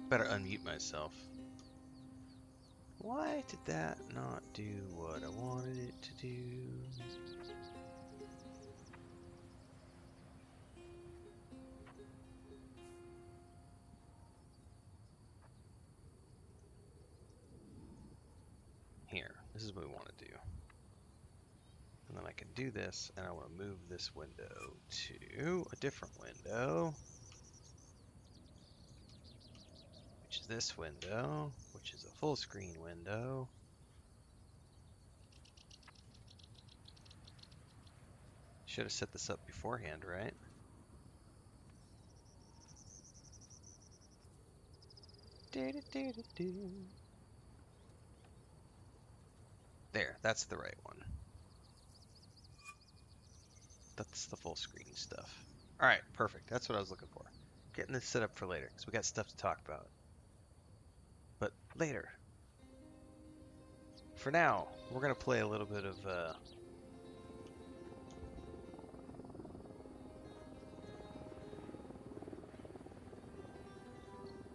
Better unmute myself. Why did that not do what I wanted it to do? Here, this is what we want to do. And then I can do this, and I want to move this window to a different window, which is this window, which is a full screen window. Should have set this up beforehand, right? There, that's the right one. That's the full screen stuff. All right, perfect. That's what I was looking for. Getting this set up for later, because we got stuff to talk about. But later. For now, we're going to play a little bit of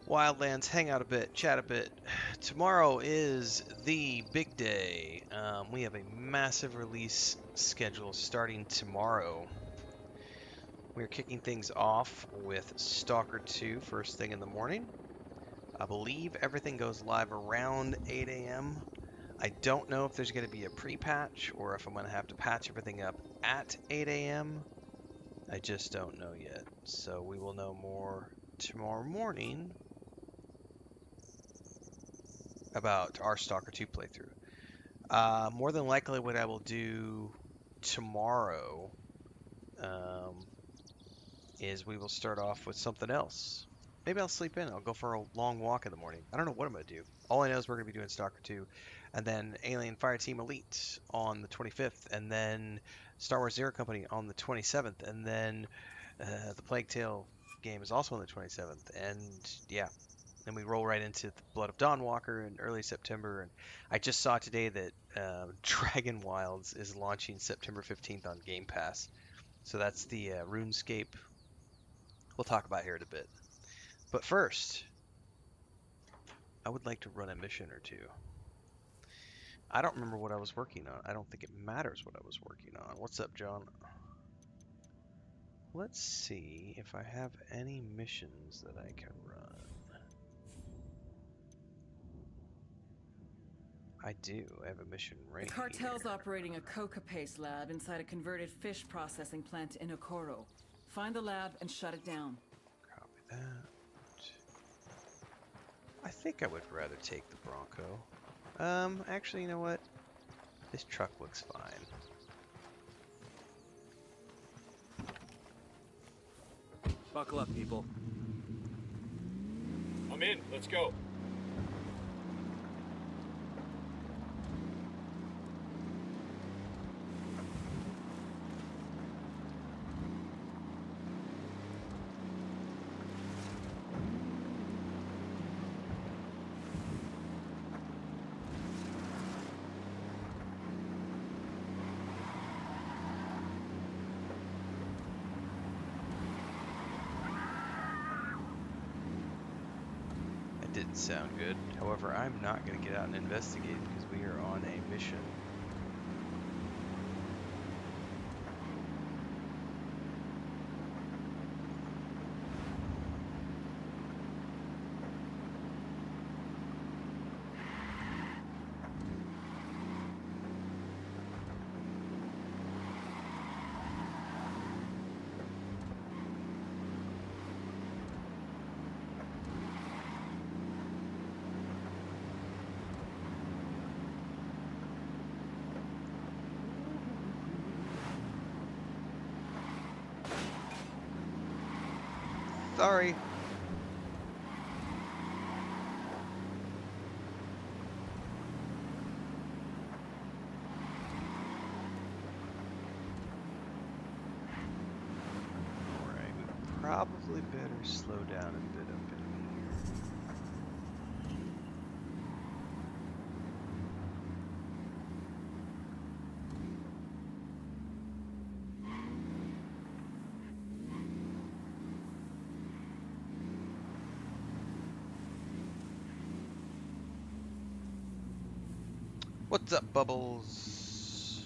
Wildlands, hang out a bit, chat a bit. Tomorrow is the big day. We have a massive release schedule starting tomorrow. We're kicking things off with Stalker 2 first thing in the morning. I believe everything goes live around 8 a.m. I don't know if there's going to be a pre-patch or if I'm going to have to patch everything up at 8 a.m. I just don't know yet. So we will know more tomorrow morning about our Stalker 2 playthrough. More than likely what I will do tomorrow is we will start off with something else. Maybe I'll sleep in. I'll go for a long walk in the morning. I don't know what I'm going to do. All I know is we're going to be doing Stalker 2, and then Alien Fireteam Elite on the 25th, and then Star Wars Zero Company on the 27th, and then the Plague Tale game is also on the 27th, and yeah. Then we roll right into the Blood of Dawnwalker in early September, and I just saw today that Dragon Wilds is launching September 15th on Game Pass. So that's the RuneScape we'll talk about here in a bit. But first, I would like to run a mission or two. I don't remember what I was working on. I don't think it matters what I was working on. What's up, John? Let's see if I have any missions that I can run. I do. I have a mission right The cartel's here. operating a coca paste lab inside a converted fish processing plant in Okoro. Find the lab and shut it down. Copy that. I think I would rather take the Bronco. Actually, you know what? This truck looks fine. Buckle up, people. I'm in. Let's go. Didn't sound good. However, I'm not going to get out and investigate because we are on a mission. Sorry. Alright, we probably better slow down a bit up in here. What's up, Bubbles?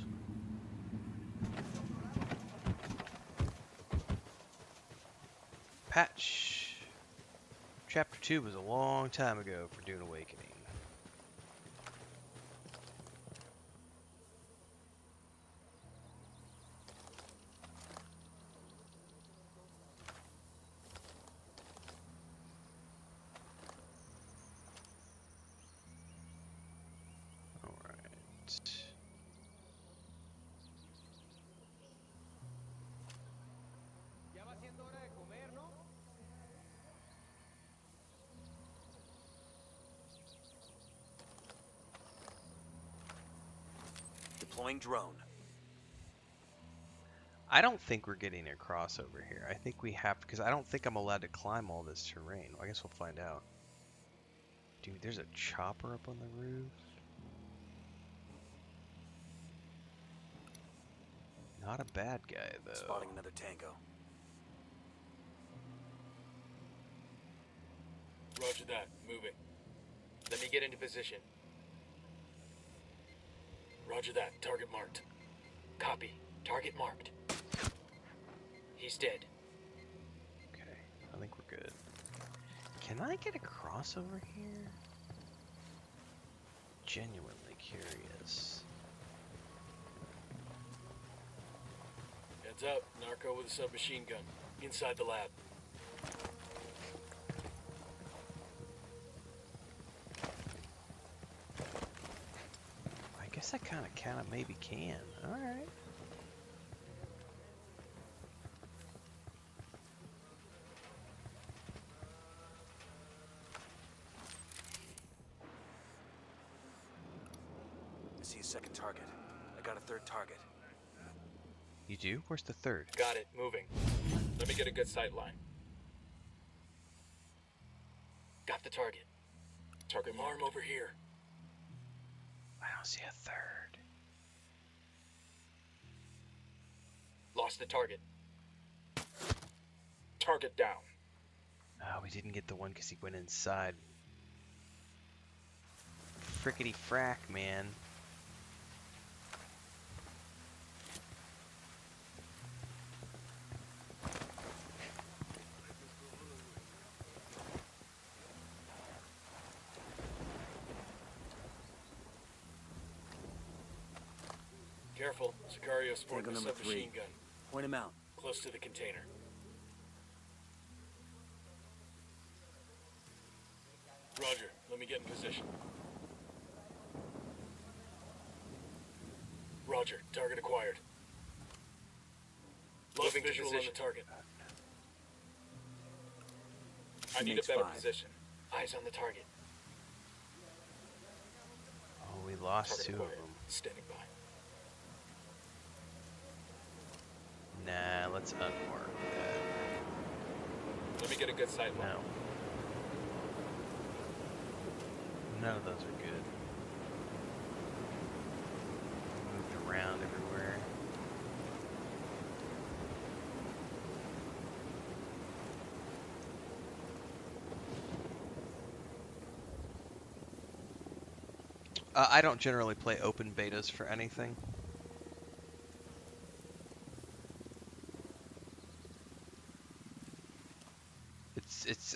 Patch. Chapter 2 was a long time ago for Dune Awakening. Deploying drone. I don't think we're getting a crossover here. I think we have, because I don't think I'm allowed to climb all this terrain. Well, I guess we'll find out. Dude, there's a chopper up on the roof. Not a bad guy, though. Spotting another tango. Roger that. Moving. Let me get into position. Roger that. Target marked. Copy. Target marked. He's dead. Okay, I think we're good. Can I get a crossover here? Genuinely curious. Heads up. Narco with a submachine gun. Inside the lab. I guess I kind of maybe can. Alright. I see a second target. I got a third target. You do? Where's the third? Got it. Moving. Let me get a good sight line. Got the target. Target arm over here. I don't see a third. Lost the target. Target down. Oh, we didn't get the one because he went inside. Frickety frack, man. Careful. Sicario sporting Tango a number submachine 3. gun. Point him out. Close to the container. Roger. Let me get in position. Roger. Target acquired. Lost visual on the target. I need a Makes better 5. position. Eyes on the target. Oh, we lost Target two of acquired. them. Standing by. Nah, let's unmark that. Let me get a good sight line. No. None of those are good. Moved around everywhere. I don't generally play open betas for anything.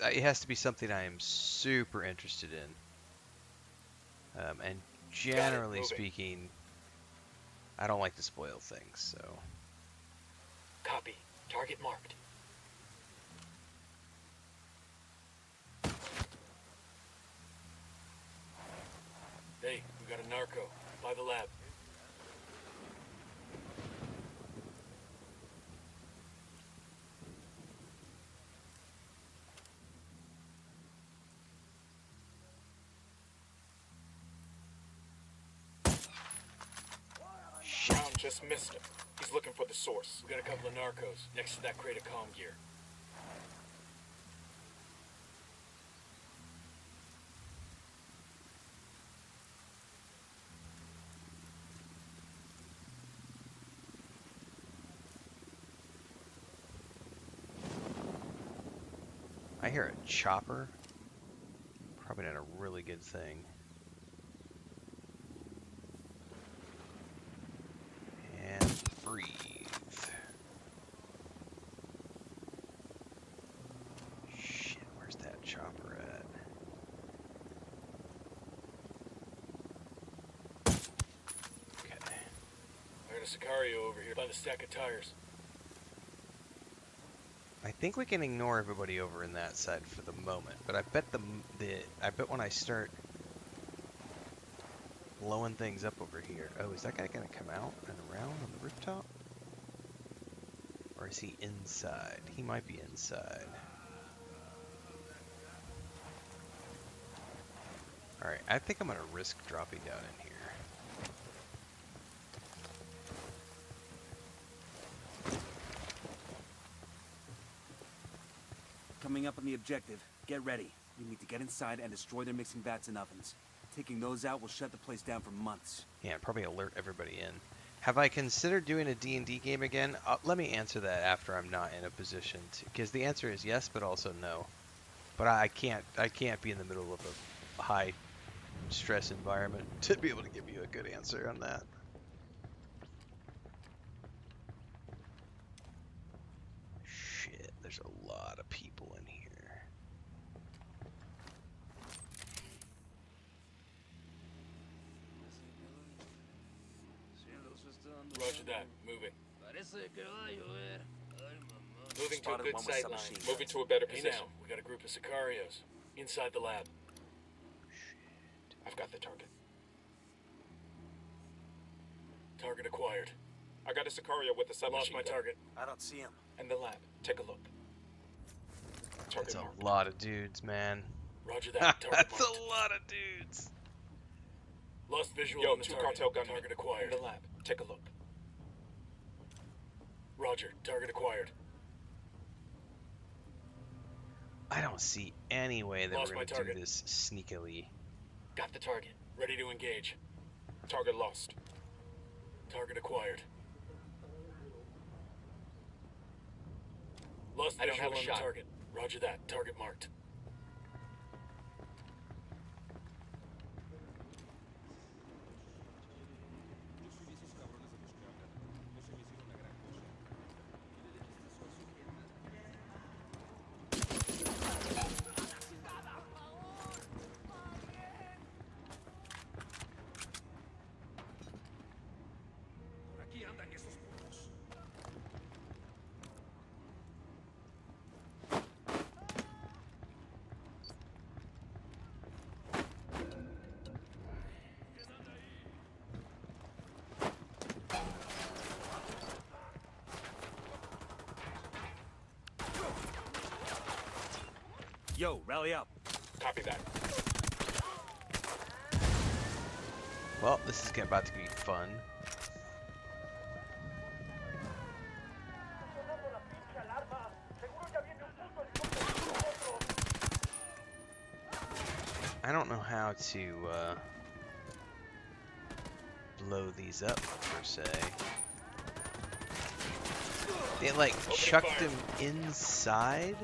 It has to be something I am super interested in. And generally moving. speaking, I don't like to spoil things, so. Copy. Target marked. Hey, we got a narco. By the lab. Brown just missed him. He's looking for the source. We got a couple of narcos next to that crate of comm gear. I hear a chopper. Probably not a really good thing. Got a Sicario over here by the stack of tires. I think we can ignore everybody over in that side for the moment, but I bet I bet when I start blowing things up over here. Oh, is that guy gonna come out and around on the rooftop? Or is he inside? He might be inside. Alright, I think I'm gonna risk dropping down in here. Coming up on the objective. Get ready. We need to get inside and destroy their mixing vats and ovens. Taking those out will shut the place down for months. Yeah, and probably alert everybody in. Have I considered doing a D&D game again? Let me answer that after I'm not in a position to, because the answer is yes, but also no. But I can't be in the middle of a high stress environment to be able to give you a good answer on that. Shit, there's a lot of people in here. Roger that. Moving. Moving to a Spotted good one with sight line. submachine guns. Moving to a better position. Now, we got a group of Sicarios inside the lab. I've got the target. Target acquired. I got a Sicario with a submachine Lost my gun. target. I don't see him. And the lab. Take a look. That's Target a marked. lot of dudes, man. Roger that. Target That's marked. a lot of dudes. Lost visual Yo, on the two target. cartel gunmen. Target acquired. In the lab. Take a look. Roger. Target acquired. I don't see any way that Lost we're my going to do target. this sneakily. Got the target. Ready to engage. Target lost. Target acquired. Lost I don't visual have a on shot. the target. Roger that. Target marked. Yo, rally up. Copy that. Well, this is about to be fun. I don't know how to blow these up per se. It like chucked fire. him inside.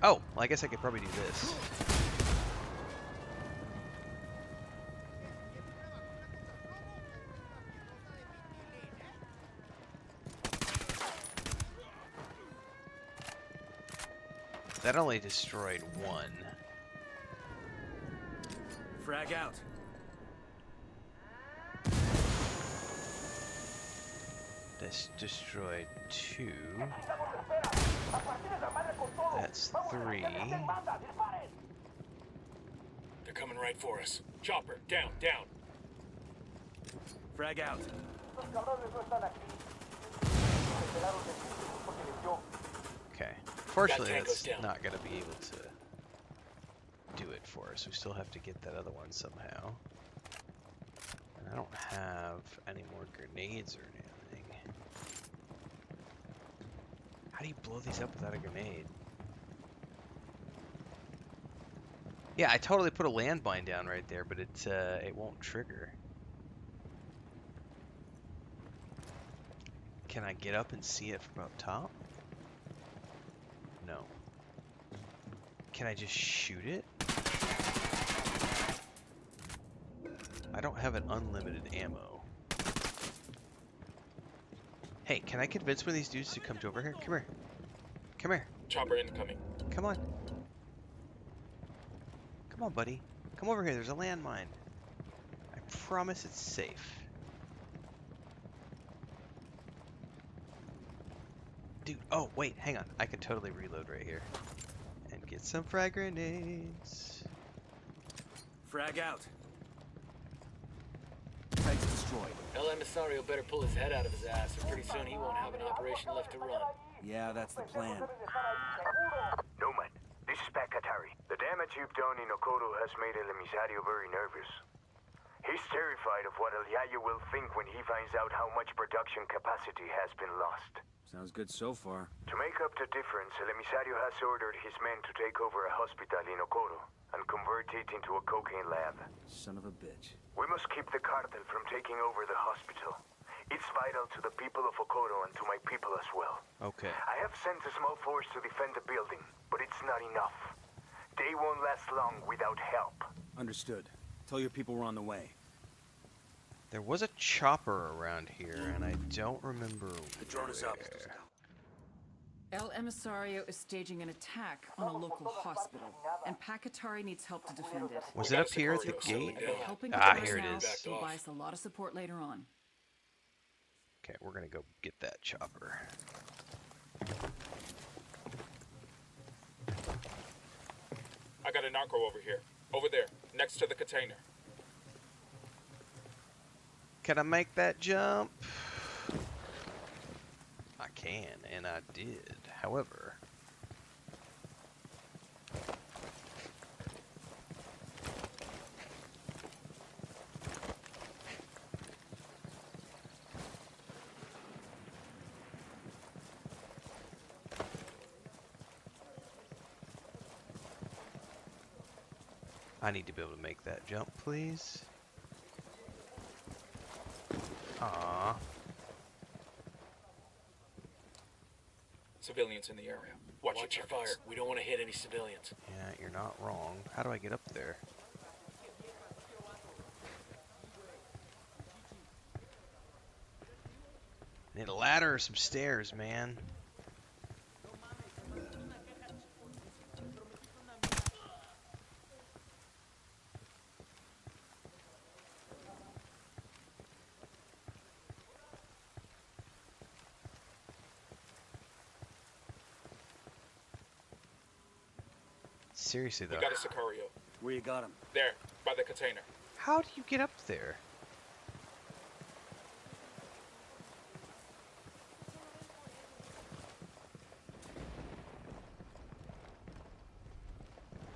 Oh, well, I guess I could probably do this. That only destroyed one. Frag out. This destroyed two. That's three. They're coming right for us. Chopper, down, down. Frag out. Okay. Fortunately, That tango's that's down. not going to be able to do it for us. We still have to get that other one somehow. And I don't have any more grenades or anything. How do you blow these up without a grenade? Yeah, I totally put a landmine down right there, but it won't trigger. Can I get up and see it from up top? No. Can I just shoot it? I don't have an unlimited ammo. Hey, can I convince one of these dudes to come over here? Come here. Come here. Chopper incoming. Come on. Come on, buddy. Come over here. There's a landmine. I promise it's safe. Dude, oh, wait, hang on. I can totally reload right here. And get some frag grenades. Frag out. Sights destroyed. El Emisario better pull his head out of his ass, or pretty soon he won't have an operation left to run. Yeah, that's the plan. Nomad, this is Pakatari. The damage you've done in Okoro has made El Emisario very nervous. He's terrified of what El Yayo will think when he finds out how much production capacity has been lost. Sounds good so far. To make up the difference, El Emisario has ordered his men to take over a hospital in Okoro and convert it into a cocaine lab. Son of a bitch. We must keep the cartel from taking over the hospital. It's vital to the people of Okoro and to my people as well. Okay. I have sent a small force to defend the building, but it's not enough. They won't last long without help. Understood. Tell your people we're on the way. There was a chopper around here, and I don't remember The drone is up. where. El Emisario is staging an attack on a local hospital, and Pakatari needs help to defend it. Was it up here at the gate? Helping Ah, Paris here it now is. will buy us a lot of support later on. Okay, we're gonna go get that chopper. I got a narco over here. Over there, next to the container. Can I make that jump? I can, and I did. However, I need to be able to make that jump, please. Aww. Civilians in the area. Watch Your your fire. targets. We don't want to hit any civilians. Yeah, you're not wrong. How do I get up there? Need a ladder or some stairs, man. Seriously though, We got a Sicario. Where you got him? There, by the container. how do you get up there?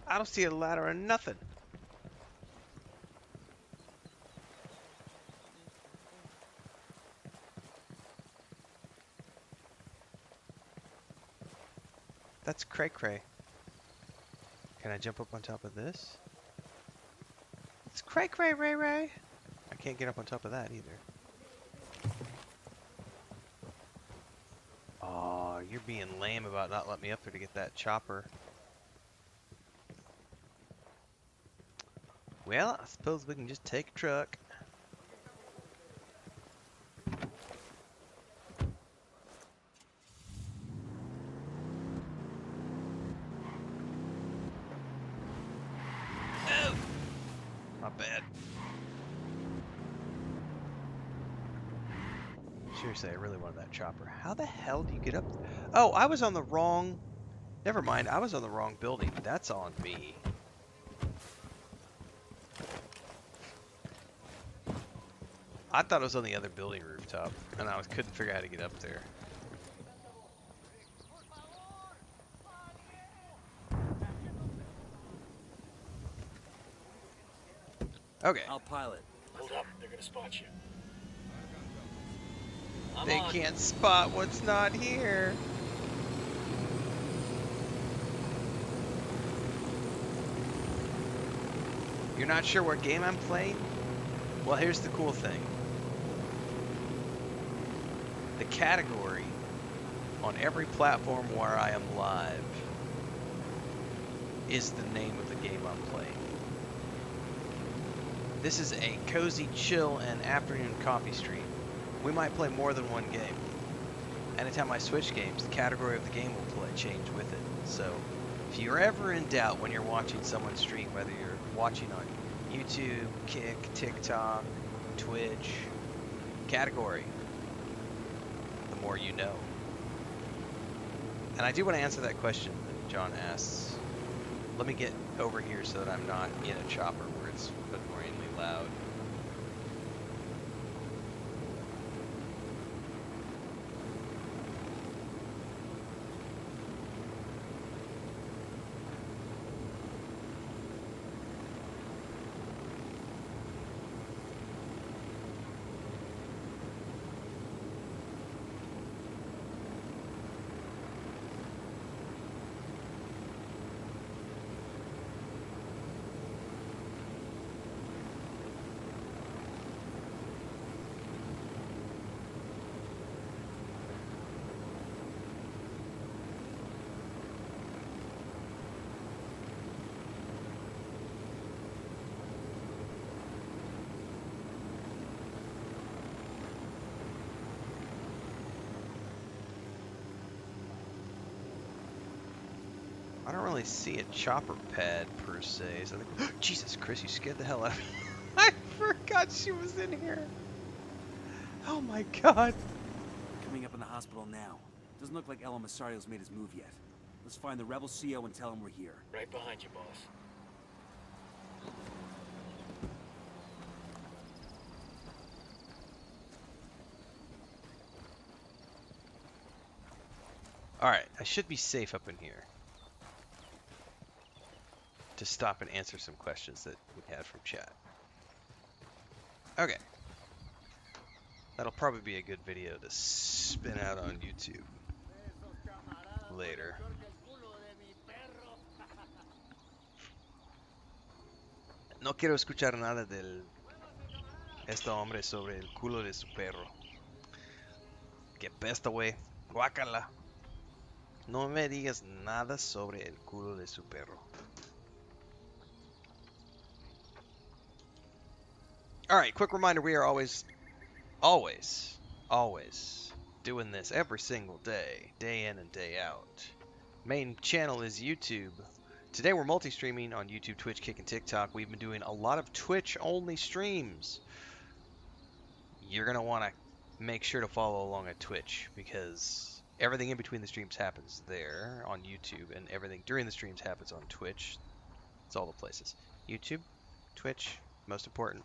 I don't see a ladder or nothing. That's cray cray. Can I jump up on top of this? It's cray cray, Ray Ray. I can't get up on top of that either. Oh, you're being lame about not letting me up there to get that chopper. Well, I suppose we can just take a truck. Oh! My bad. Seriously, I really wanted that chopper. How the hell do you get up? Oh, I was on the wrong... Never mind, I was on the wrong building. That's on me. I thought it was on the other building rooftop, and I couldn't figure out how to get up there. Okay. I'll pilot. Hold up. They're going to spot you. They on. can't spot what's not here. You're not sure what game I'm playing? Well, here's the cool thing. The category on every platform where I am live is the name of the game I'm playing. This is a cozy, chill, and afternoon coffee stream. We might play more than one game. anytime I switch games, the category of the game will change with it. So if you're ever in doubt when you're watching someone stream, whether you're watching on YouTube, Kick, TikTok, Twitch, category, the more you know. And I do want to answer that question that John asks. Let me get over here so that I'm not in a chopper where it's annoyingly loud. I don't really see a chopper pad per se. So I think, Jesus Chris, you scared the hell out of me. I forgot she was in here. Oh my god. Coming up in the hospital now. Doesn't look like El Emisario's made his move yet. Let's find the rebel CO and tell him we're here. Right behind you, boss. Alright, I should be safe up in here to stop and answer some questions that we had from chat. Okay. That'll probably be a good video to spin out on YouTube later. No quiero escuchar nada del este hombre sobre el culo de su perro. Que pesta, güey. Guácala. No me digas nada sobre el culo de su perro. Alright, quick reminder, we are always doing this every single day, day in and day out. Main channel is YouTube. Today we're multi-streaming on YouTube, Twitch, Kick, and TikTok. We've been doing a lot of Twitch-only streams. You're going to want to make sure to follow along at Twitch because everything in between the streams happens there on YouTube, and everything during the streams happens on Twitch. It's all the places. YouTube, Twitch, most important.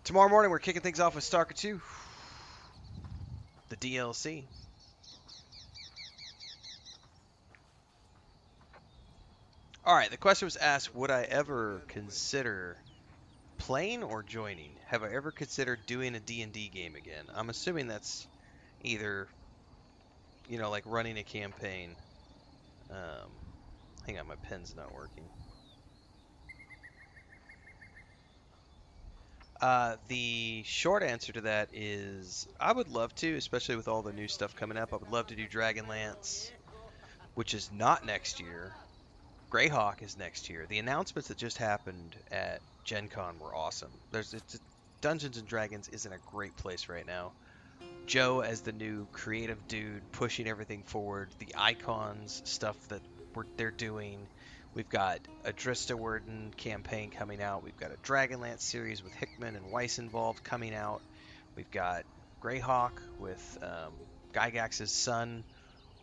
Tomorrow morning, we're kicking things off with Stalker 2, the DLC. Alright, the question was asked, would I ever consider playing or joining? Have I ever considered doing a D&D game again? I'm assuming that's either, you know, like running a campaign. Hang on, my pen's not working. The short answer to that is I would love to, especially with all the new stuff coming up. I would love to do Dragonlance, which is not next year. Greyhawk is next year. The announcements that just happened at Gen Con were awesome. Dungeons and Dragons is in a great place right now. Joe as the new creative dude pushing everything forward. The icons stuff that they're doing. We've got a Drista Worden campaign coming out. We've got a Dragonlance series with Hickman and Weiss involved coming out. We've got Greyhawk with Gygax's son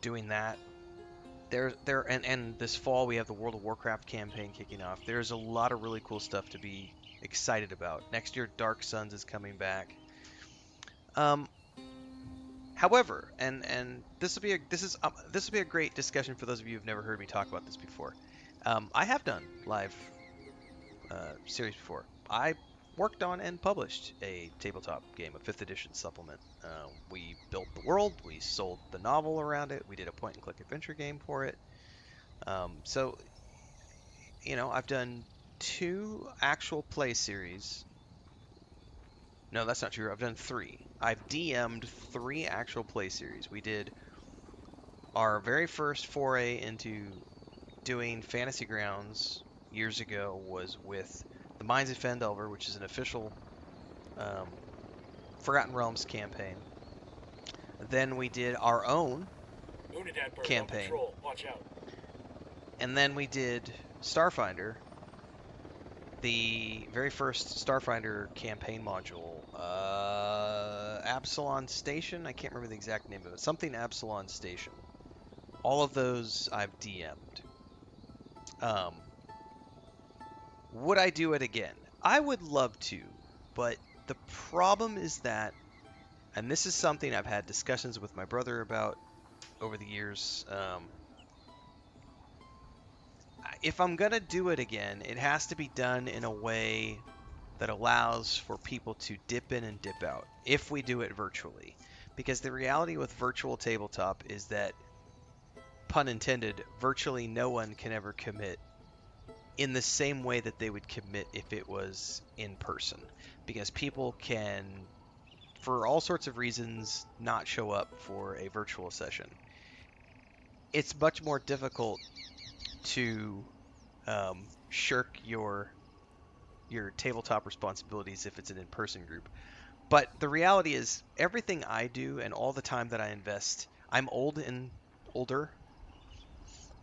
doing that. And this fall we have the World of Warcraft campaign kicking off. There's a lot of really cool stuff to be excited about. Next year, Dark Suns is coming back. However, and this will be a great discussion for those of you who've never heard me talk about this before. I have done live series before. I worked on and published a tabletop game, a 5th edition supplement. We built the world, we sold the novel around it, we did a point-and-click adventure game for it. So, you know, I've done 2 actual play series. No, that's not true. I've done 3. I've DM'd 3 actual play series. We did our very first foray into doing Fantasy Grounds years ago was with the Mines of Fendelver, which is an official Forgotten Realms campaign. Then we did our own Unidad bird on campaign. patrol. Watch out. And then we did Starfinder, the very first Starfinder campaign module. Absalon Station? I can't remember the exact name of it. Something Absalon Station. All of those I've DM'd. Would I do it again? I would love to, but the problem is that, and this is something I've had discussions with my brother about over the years. If I'm gonna do it again, it has to be done in a way that allows for people to dip in and dip out if we do it virtually. Because the reality with virtual tabletop is that, pun intended, virtually no one can ever commit in the same way that they would commit if it was in person. Because people can, for all sorts of reasons, not show up for a virtual session. It's much more difficult to shirk your tabletop responsibilities if it's an in-person group. But the reality is, everything I do and all the time that I invest, I'm older.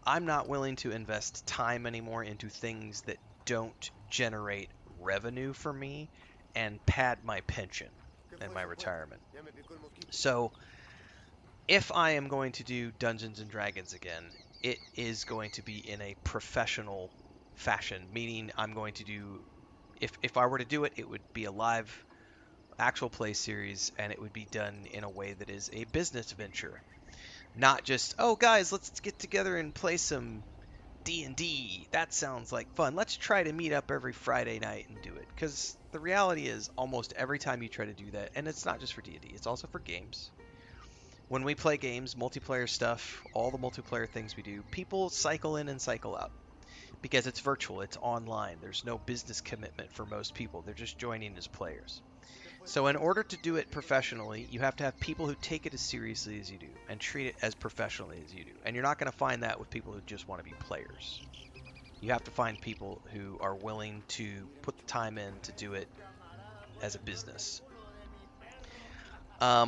I'm not willing to invest time anymore into things that don't generate revenue for me and pad my pension and my retirement. So if I am going to do Dungeons and Dragons again, it is going to be in a professional fashion, meaning I'm going to do, if I were to do it, it would be a live actual play series, and it would be done in a way that is a business venture, not just, oh guys, let's get together and play some D&D. That sounds like fun. Let's try to meet up every Friday night and do it. Because the reality is, almost every time you try to do that, and it's not just for D&D, it's also for games. When we play games, multiplayer stuff, all the multiplayer things we do, people cycle in and cycle out. Because it's virtual, it's online. There's no business commitment for most people. They're just joining as players. So in order to do it professionally, you have to have people who take it as seriously as you do and treat it as professionally as you do. And you're not going to find that with people who just want to be players. You have to find people who are willing to put the time in to do it as a business.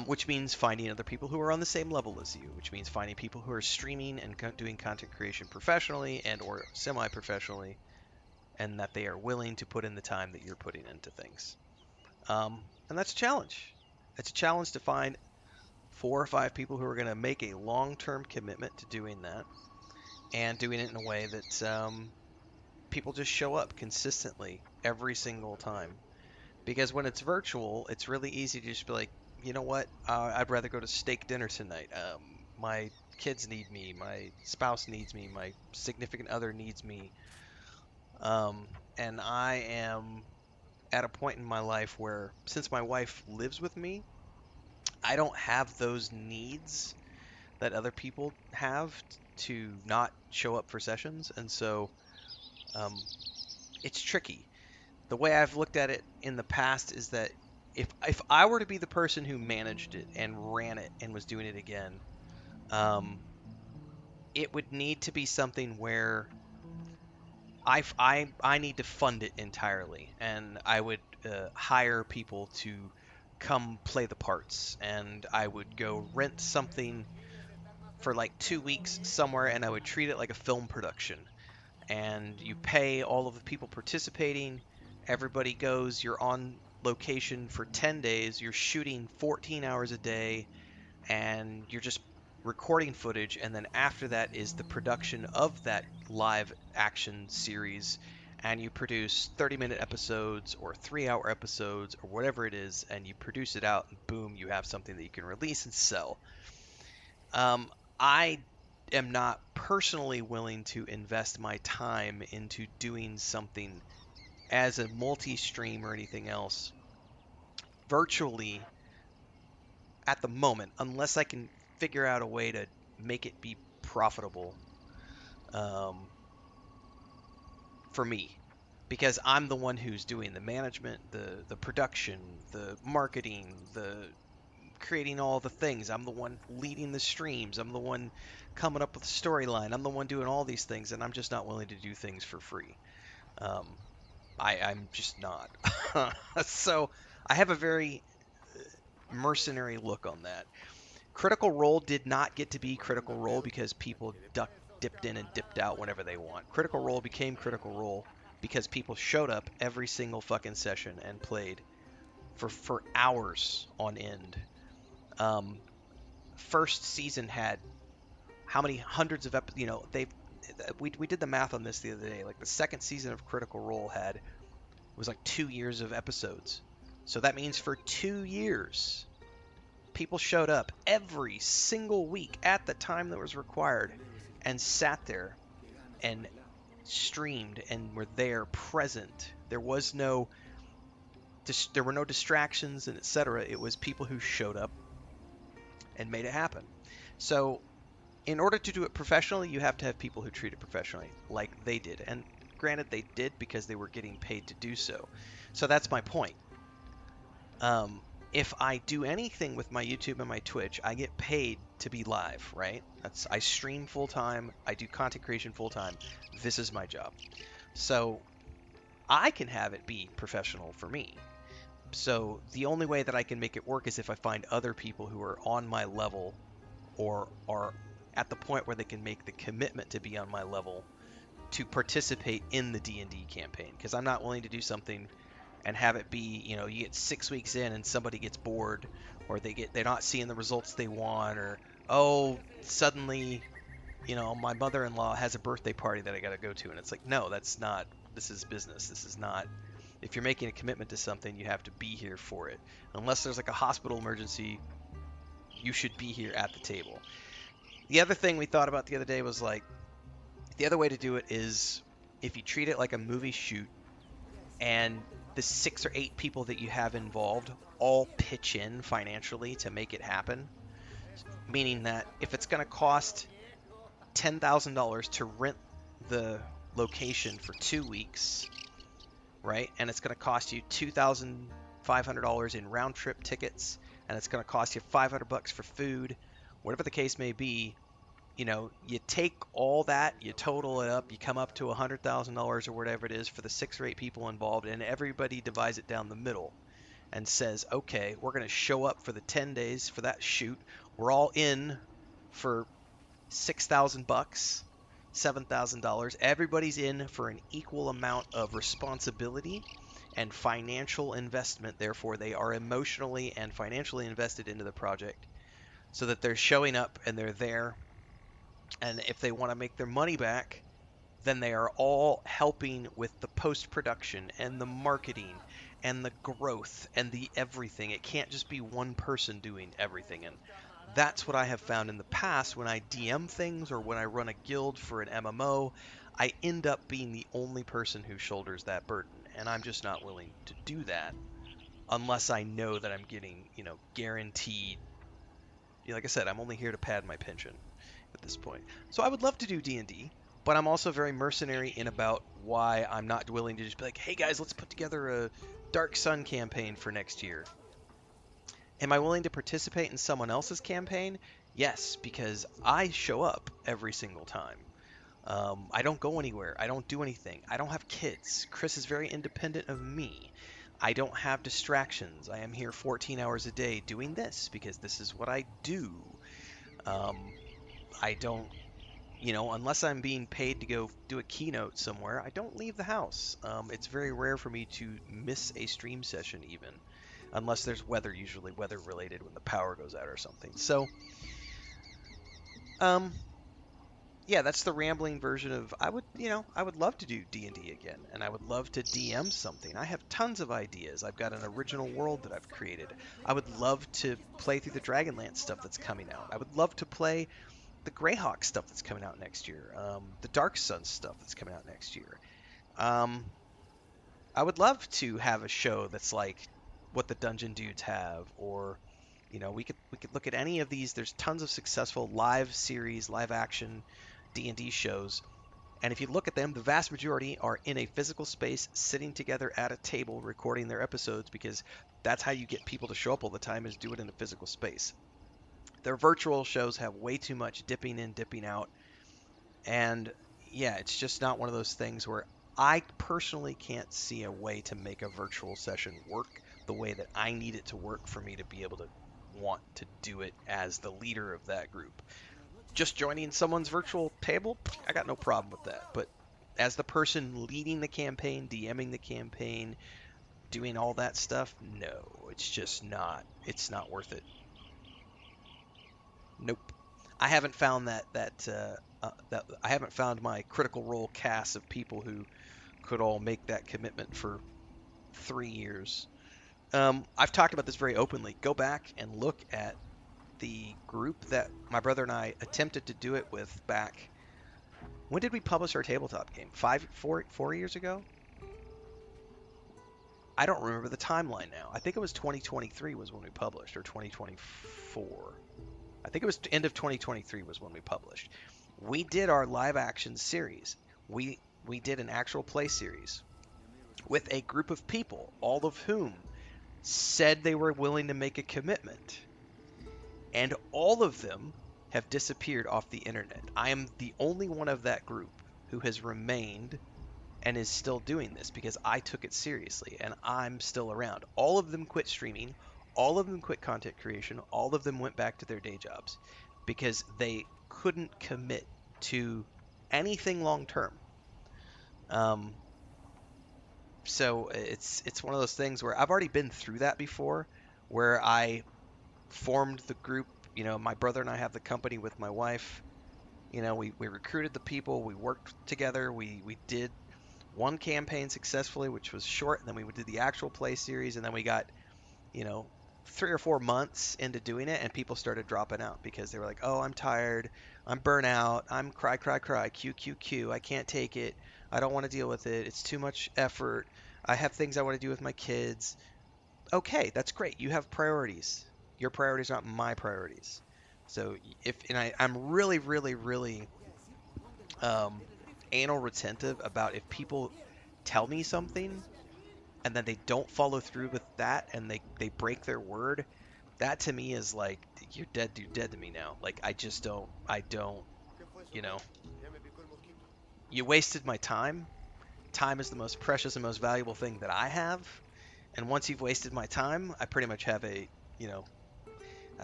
Which means finding other people who are on the same level as you, which means finding people who are streaming and doing content creation professionally and or semi-professionally, and that they are willing to put in the time that you're putting into things. And that's a challenge. It's a challenge to find 4 or 5 people who are going to make a long-term commitment to doing that, and doing it in a way that people just show up consistently every single time. Because when it's virtual, it's really easy to just be like, you know what, I'd rather go to steak dinner tonight. My kids need me, my spouse needs me, my significant other needs me. And I am at a point in my life where, since my wife lives with me, I don't have those needs that other people have to not show up for sessions. And so it's tricky. The way I've looked at it in the past is that if I were to be the person who managed it and ran it and was doing it again, it would need to be something where I need to fund it entirely, and I would hire people to come play the parts, and I would go rent something for like 2 weeks somewhere, and I would treat it like a film production. And you pay all of the people participating. Everybody goes. You're on location for 10 days. You're shooting 14 hours a day, and you're just recording footage. And then after that is the production of that live action series. And you produce 30-minute episodes or 3-hour episodes or whatever it is, and you produce it out, and boom, you have something that you can release and sell. I am not personally willing to invest my time into doing something as a multi-stream or anything else virtually at the moment, unless I can figure out a way to make it be profitable for me. Because I'm the one who's doing the management, the production, the marketing, the creating all the things. I'm the one leading the streams. I'm the one coming up with the storyline. I'm the one doing all these things, and I'm just not willing to do things for free. I'm just not. So I have a very mercenary look on that. Critical Role did not get to be Critical Role because people dipped in and dipped out whenever they want. Critical Role became Critical Role because people showed up every single fucking session and played for hours on end. First season had how many hundreds of episodes? We did the math on this the other day. Like the second season of Critical Role was like 2 years of episodes. So that means for 2 years, people showed up every single week at the time that was required and sat there and streamed and were there present. There were no distractions and etc. It was people who showed up and made it happen. So in order to do it professionally, you have to have people who treat it professionally, like they did. And granted, they did because they were getting paid to do so. So that's my point. If I do anything with my YouTube and my Twitch, I get paid to be live, right? I stream full time. I do content creation full time. This is my job. So I can have it be professional for me. So the only way that I can make it work is if I find other people who are on my level or are at the point where they can make the commitment to be on my level to participate in the D&D campaign. Because I'm not willing to do something and have it be, you get 6 weeks in and somebody gets bored, or they're not seeing the results they want, or suddenly, my mother-in-law has a birthday party that I got to go to, and it's like, no, that's not. This is business. This is not. If you're making a commitment to something, you have to be here for it. Unless there's like a hospital emergency, you should be here at the table. The other thing we thought about the other day was like, the other way to do it is if you treat it like a movie shoot and the 6 or 8 people that you have involved all pitch in financially to make it happen. Meaning that if it's going to cost $10,000 to rent the location for 2 weeks, right? And it's going to cost you $2,500 in round trip tickets, and it's going to cost you $500 for food, whatever the case may be. You take all that, you total it up, you come up to $100,000 or whatever it is for the 6 or 8 people involved, and everybody divides it down the middle and says, okay, we're going to show up for the 10 days for that shoot. We're all in for $6,000, $7,000. Everybody's in for an equal amount of responsibility and financial investment. Therefore, they are emotionally and financially invested into the project so that they're showing up and they're there. And if they want to make their money back, then they are all helping with the post-production and the marketing and the growth and the everything. It can't just be one person doing everything. And that's what I have found in the past when I DM things or when I run a guild for an MMO. I end up being the only person who shoulders that burden. And I'm just not willing to do that unless I know that I'm getting, guaranteed. Like I said, I'm only here to pad my pension at this point. So I would love to do D&D, but I'm also very mercenary in about why I'm not willing to just be like, hey guys, let's put together a Dark Sun campaign for next year. Am I willing to participate in someone else's campaign? Yes, because I show up every single time. I don't go anywhere. I don't do anything. I don't have kids. Chris is very independent of me. I don't have distractions. I am here 14 hours a day doing this because this is what I do. I don't, unless I'm being paid to go do a keynote somewhere, I don't leave the house. It's very rare for me to miss a stream session even, unless there's weather, usually weather related when the power goes out or something. So, yeah, that's the rambling version of I would love to do D&D again, and I would love to DM something. I have tons of ideas. I've got an original world that I've created. I would love to play through the Dragonlance stuff that's coming out. I would love to play the Greyhawk stuff that's coming out next year, the Dark Sun stuff that's coming out next year. I would love to have a show that's like what the Dungeon Dudes have, or we could look at any of these. There's tons of successful live series, live action D&D shows, and if you look at them, the vast majority are in a physical space, sitting together at a table, recording their episodes, because that's how you get people to show up all the time, is do it in a physical space. Their virtual shows have way too much dipping in, dipping out, and yeah, it's just not one of those things where I personally can't see a way to make a virtual session work the way that I need it to work for me to be able to want to do it as the leader of that group. Just joining someone's virtual table, I got no problem with that. But as the person leading the campaign, DMing the campaign, doing all that stuff, no, it's just not. It's not worth it. Nope. I haven't found that I haven't found my Critical Role cast of people who could all make that commitment for 3 years. I've talked about this very openly. Go back and look at the group that my brother and I attempted to do it with back. When did we publish our tabletop game? 4 years ago? I don't remember the timeline now. I think it was 2023 was when we published, or 2024. I think it was end of 2023 was when we published. We did our live action series. We did an actual play series with a group of people, all of whom said they were willing to make a commitment. And all of them have disappeared off the internet. I am the only one of that group who has remained and is still doing this because I took it seriously and I'm still around. All of them quit streaming. All of them quit content creation. All of them went back to their day jobs because they couldn't commit to anything long term. So it's one of those things where I've already been through that before, where I formed the group. My brother and I have the company with my wife. We recruited the people. We worked together. We did one campaign successfully, which was short, and then we did the actual play series, and then we got 3 or 4 months into doing it, and people started dropping out because they were like, "Oh, I'm tired. I'm burnt out. I'm cry, cry, cry. Q, Q, Q. I can't take it. I don't want to deal with it. It's too much effort. I have things I want to do with my kids." Okay, that's great. You have priorities. Your priorities are not my priorities. So I'm really, really, really anal retentive about if people tell me something and then they don't follow through with that and they break their word. That to me is like, you're dead to me now. Like, I don't, you wasted my time. Time is the most precious and most valuable thing that I have. And once you've wasted my time, I pretty much have I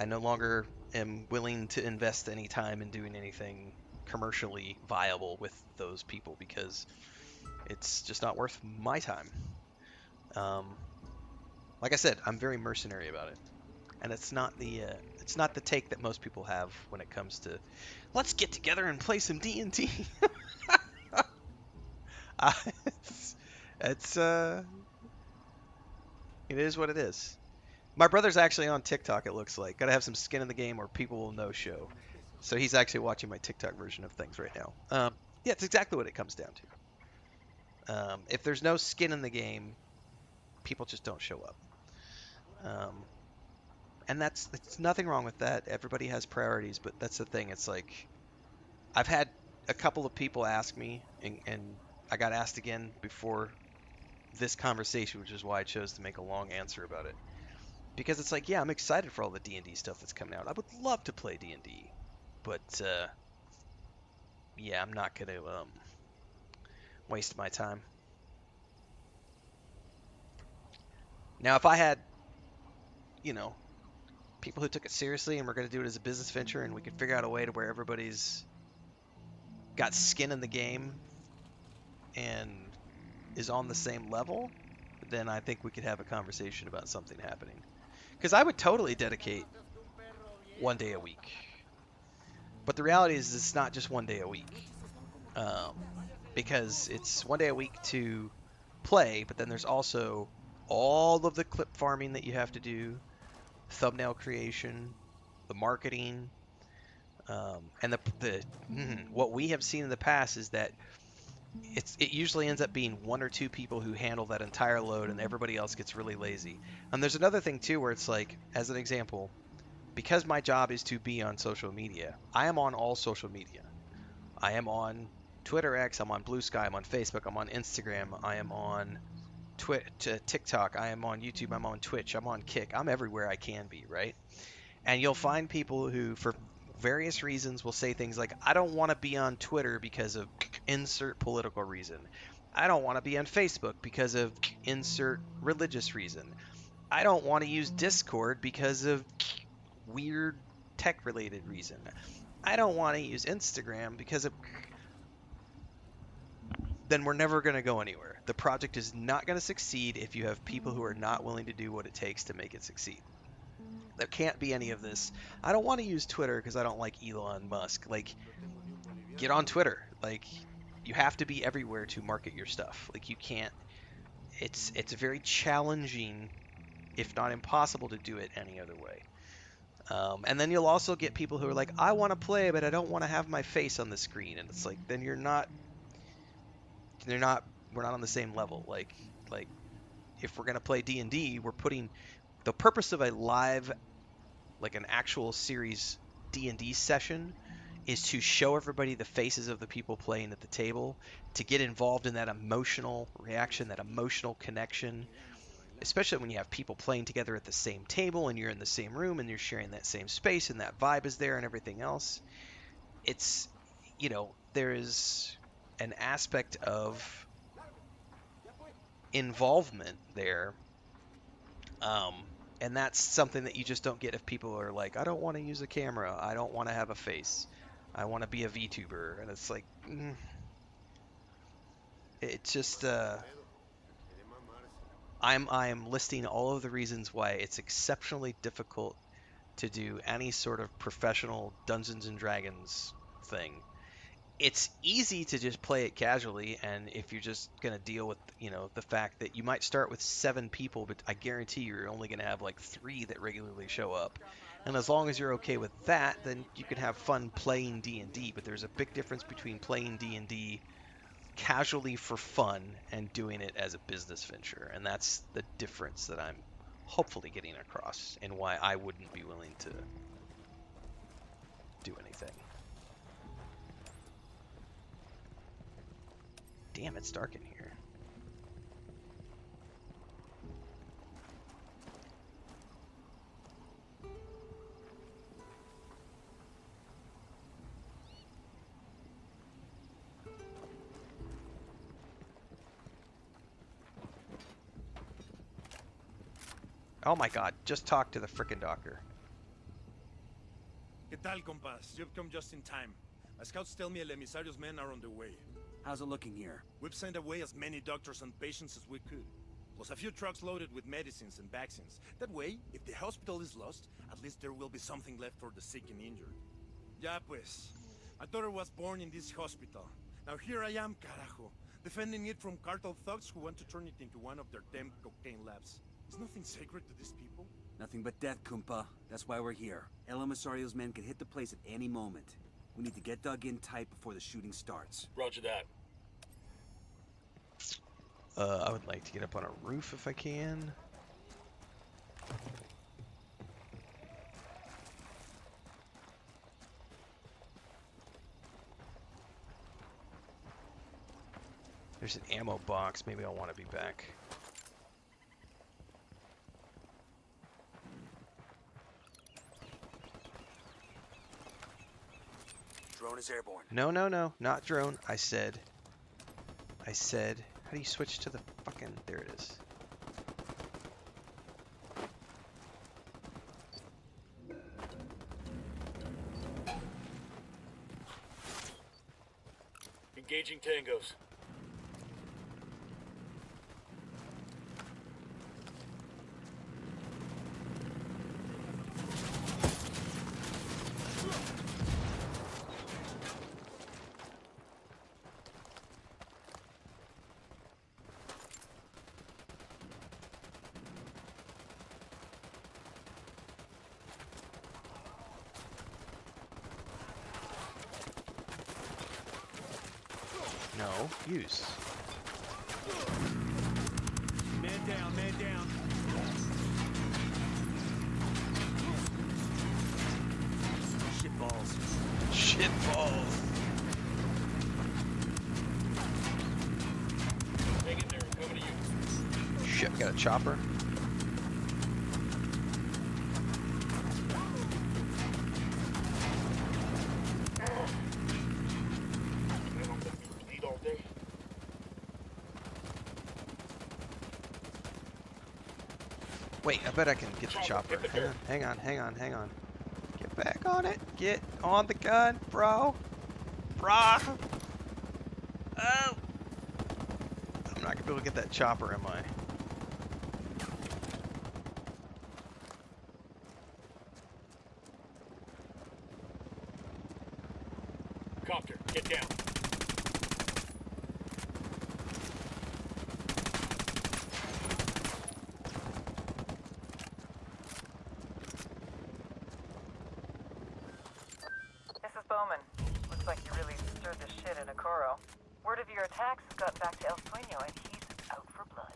no longer am willing to invest any time in doing anything commercially viable with those people because it's just not worth my time. Like I said, I'm very mercenary about it, and it's not the take that most people have when it comes to let's get together and play some D&D. it's it is what it is. My brother's actually on TikTok. It looks like gotta have some skin in the game, or people will no show. So he's actually watching my TikTok version of things right now. Yeah, it's exactly what it comes down to. If there's no skin in the game, people just don't show up. And that's nothing wrong with that. Everybody has priorities, but that's the thing. It's like I've had a couple of people ask me, and I got asked again before this conversation, which is why I chose to make a long answer about it. Because it's like, yeah, I'm excited for all the D&D stuff that's coming out. I would love to play D&D, but yeah, I'm not gonna waste my time. Now, if I had, people who took it seriously and we're going to do it as a business venture and we could figure out a way to where everybody's got skin in the game and is on the same level, then I think we could have a conversation about something happening. Because I would totally dedicate one day a week. But the reality is it's not just one day a week. Because it's one day a week to play, but then there's also all of the clip farming that you have to do, thumbnail creation, the marketing, and what we have seen in the past is that it usually ends up being 1 or 2 people who handle that entire load, and everybody else gets really lazy. And there's another thing too, where it's like, as an example, because my job is to be on social media, I am on all social media. I am on Twitter X, I'm on Blue Sky, I'm on Facebook, I'm on Instagram, I am on TikTok, I am on YouTube, I'm on Twitch, I'm on Kick, I'm everywhere I can be, right? And you'll find people who, for various reasons, will say things like, I don't want to be on Twitter because of insert political reason. I don't want to be on Facebook because of insert religious reason. I don't want to use Discord because of weird tech-related reason. I don't want to use Instagram because then we're never going to go anywhere. The project is not going to succeed if you have people who are not willing to do what it takes to make it succeed. There can't be any of this. I don't want to use Twitter because I don't like Elon Musk. Like, get on Twitter. Like, you have to be everywhere to market your stuff. Like, you can't. It's very challenging, if not impossible, to do it any other way. And then you'll also get people who are like, I want to play, but I don't want to have my face on the screen. And it's like, then we're not on the same level. Like if we're gonna play D&D, we're putting the purpose of a live, like an actual series D&D session, is to show everybody the faces of the people playing at the table, to get involved in that emotional reaction, that emotional connection, especially when you have people playing together at the same table and you're in the same room and you're sharing that same space and that vibe is there and everything else. It's, there is an aspect of involvement there. And that's something that you just don't get if people are like, I don't want to use a camera. I don't want to have a face. I want to be a VTuber. And it's like, it's just, I'm listing all of the reasons why it's exceptionally difficult to do any sort of professional Dungeons and Dragons thing. It's easy to just play it casually, and if you're just going to deal with, the fact that you might start with 7 people, but I guarantee you're only going to have like 3 that regularly show up. And as long as you're okay with that, then you can have fun playing D&D, but there's a big difference between playing D&D casually for fun and doing it as a business venture. And that's the difference that I'm hopefully getting across, and why I wouldn't be willing to do anything. Damn, it's dark in here. Oh my god, just talk to the frickin' doctor. ¿Qué tal, compas? You've come just in time. My scouts tell me El Emisario's men are on the way. How's it looking here? We've sent away as many doctors and patients as we could, plus a few trucks loaded with medicines and vaccines. That way, if the hospital is lost, at least there will be something left for the sick and injured. Ya pues. My daughter was born in this hospital. Now here I am, carajo, defending it from cartel thugs who want to turn it into one of their damn cocaine labs. Is nothing sacred to these people? Nothing but death, Kumpa. That's why we're here. El Emisario's men can hit the place at any moment. We need to get dug in tight before the shooting starts. Roger that. I would like to get up on a roof if I can. There's an ammo box. Maybe I'll want to be back. Drone is airborne. No, not drone. I said, how do you switch to the fucking, there it is. Engaging tangos. No, use. Man down, man down. Shit balls. Shit balls. Hang in there, I'm coming to you. Shit, got a chopper. Wait, I bet I can get the chopper. Hang on. back on it. Get on the gun, bro. Brah. Oh. I'm not gonna be able to get that chopper, am I? Copter, get down. This is Bowman. Looks like you really stirred the shit in Okoro. Word of your attacks has gotten back to El Sueño, and he's out for blood.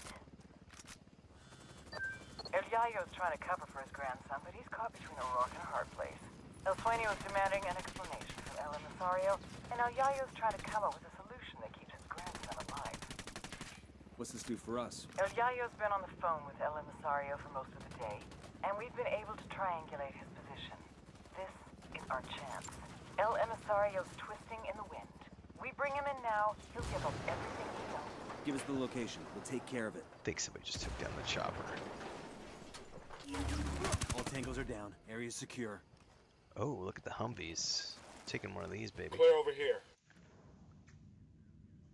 El Yayo's trying to cover for his grandson, but he's caught between a rock and a hard place. El Sueño is demanding an explanation from El Emisario, and El Yayo's trying to come up with a solution that keeps his grandson alive. What's this do for us? El Yayo's been on the phone with El Emisario for most of the day, and we've been able to triangulate his position. This is our chance. El Emisario's twisting in the wind. We bring him in now, he'll give up everything he knows. Give us the location. We'll take care of it. I think somebody just took down the chopper. All tangles are down. Area's secure. Oh, look at the Humvees. Taking one of these, baby. Clear over here.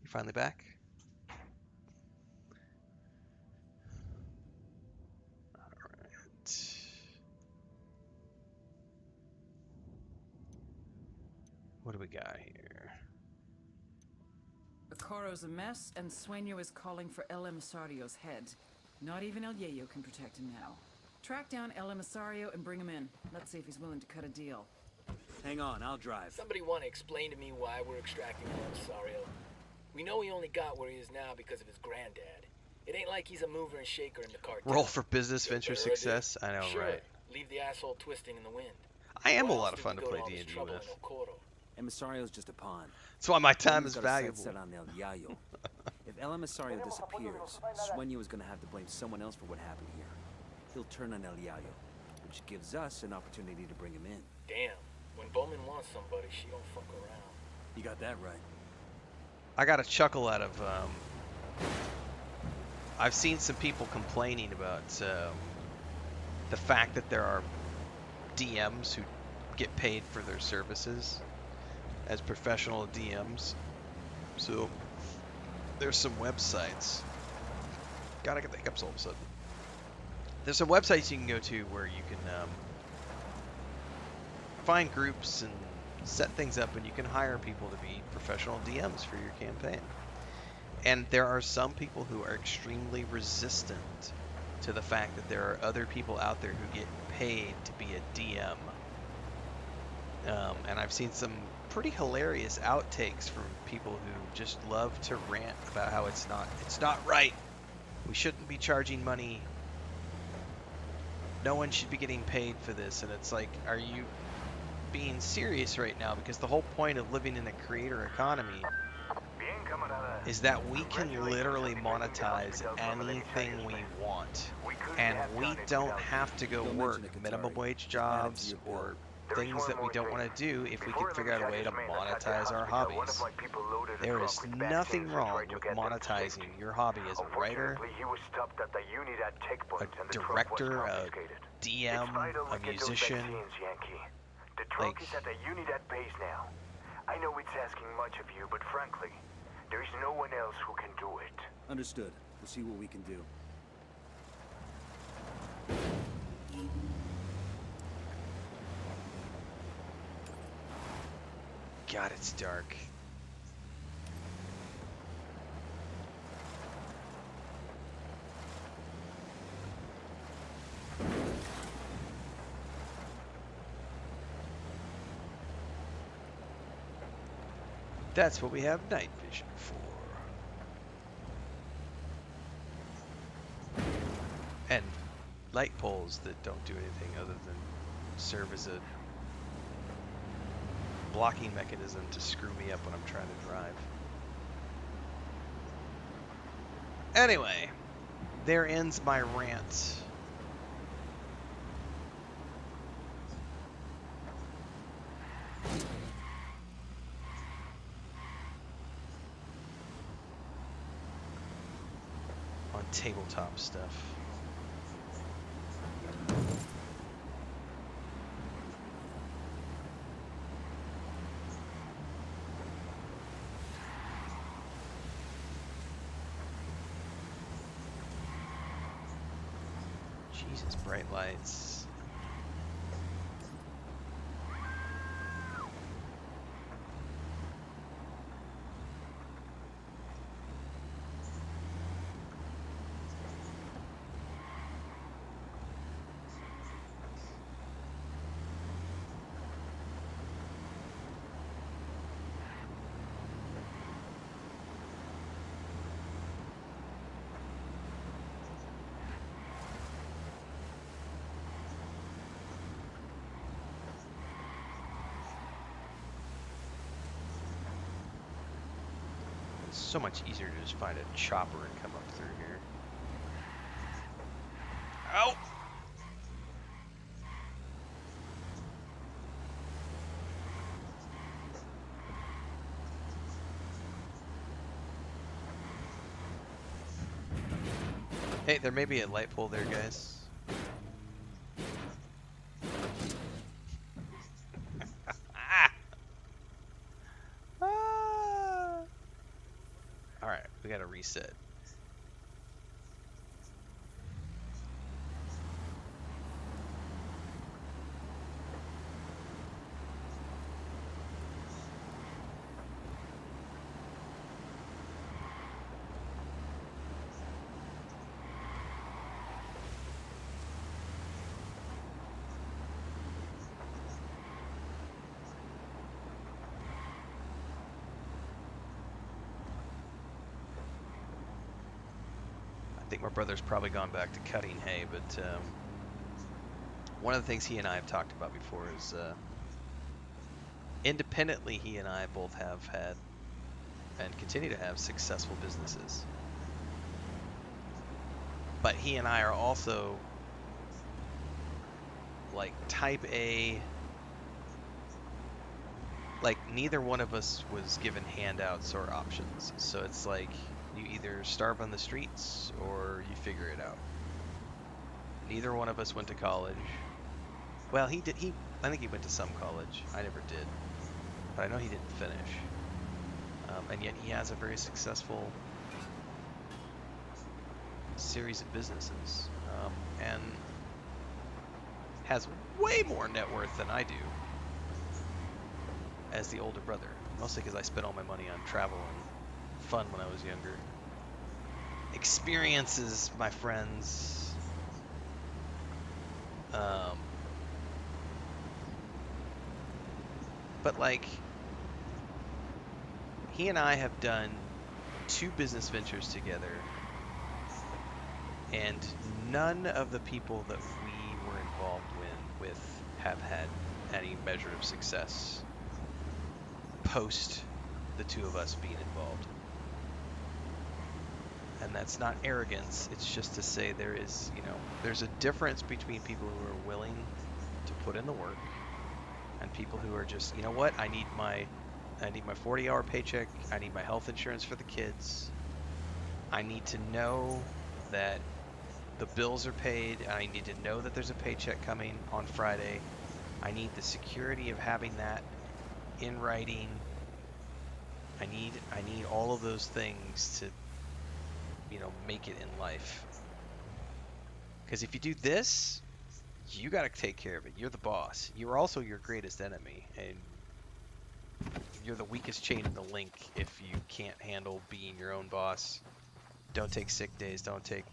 You finally back? Alright. What do we got here? Okoro's a mess, and Sueño is calling for El Emisario's head. Not even El Yayo can protect him now. Track down El Emisario and bring him in. Let's see if he's willing to cut a deal. Hang on, I'll drive. Somebody want to explain to me why we're extracting Emisario? We know he only got where he is now because of his granddad. It ain't like he's a mover and shaker in the cartel. Roll for business venture Better idea. success? I know, Sure. right? Leave the asshole twisting in the wind. I am Why a else lot of did fun we to go play all this D&D trouble with. in Okoro? Emisario's just a pawn. That's why my time Someone's is got a sight valuable. set on El Yayo. If El Emisario disappears, Sueño is going to have to blame someone else for what happened here. He'll turn on El Yayo, which gives us an opportunity to bring him in. Damn. When Bowman wants somebody, she don't fuck around. You got that right. I got a chuckle out of. I've seen some people complaining about the fact that there are DMs who get paid for their services as professional DMs. So there's some websites. Gotta get the hiccups all of a sudden. There's some websites you can go to where you can find groups and set things up, and you can hire people to be professional DMs for your campaign. And there are some people who are extremely resistant to the fact that there are other people out there who get paid to be a DM. And I've seen some pretty hilarious outtakes from people who just love to rant about how it's not right. We shouldn't be charging money. No one should be getting paid for this. And it's like, are you being serious right now? Because the whole point of living in a creator economy is that we can literally monetize anything we want. And we don't have to go work minimum wage jobs or things that we don't want to do if we can figure out a way to monetize our hobbies. There is nothing wrong with monetizing your hobby as a writer, a director, a DM, a musician. The truck is at the Unidad base now. I know it's asking much of you, but frankly, there's no one else who can do it. Understood. We'll see what we can do. God, it's dark. That's what we have night vision for. And light poles that don't do anything other than serve as a blocking mechanism to screw me up when I'm trying to drive. Anyway, there ends my rant. On tabletop stuff. Jesus, bright lights. It's so much easier to just find a chopper and come up through here. Ow! Hey, there may be a light pole there, guys. Ah! Ah! Alright, we gotta reset. I think my brother's probably gone back to cutting hay, but one of the things he and I have talked about before is independently, he and I both have had and continue to have successful businesses. But he and I are also like type A, like neither one of us was given handouts or options. So it's like you either starve on the streets or you figure it out. Neither one of us went to college. Well, he did. I think he went to some college. I never did, but I know he didn't finish. And yet he has a very successful series of businesses, and has way more net worth than I do as the older brother. Mostly because I spent all my money on travel and fun when I was younger. Experiences, my friends. But like, he and I have done 2 business ventures together, and none of the people that we were involved with have had any measure of success post the 2 of us being involved. And that's not arrogance, it's just to say there is, there's a difference between people who are willing to put in the work and people who are just, you know what, I need my 40-hour paycheck, I need my health insurance for the kids, I need to know that the bills are paid, I need to know that there's a paycheck coming on Friday, I need the security of having that in writing, I need all of those things to, make it in life. Because if you do this, you got to take care of it. You're the boss. You're also your greatest enemy, and you're the weakest chain in the link if you can't handle being your own boss. Don't take sick days. Don't take,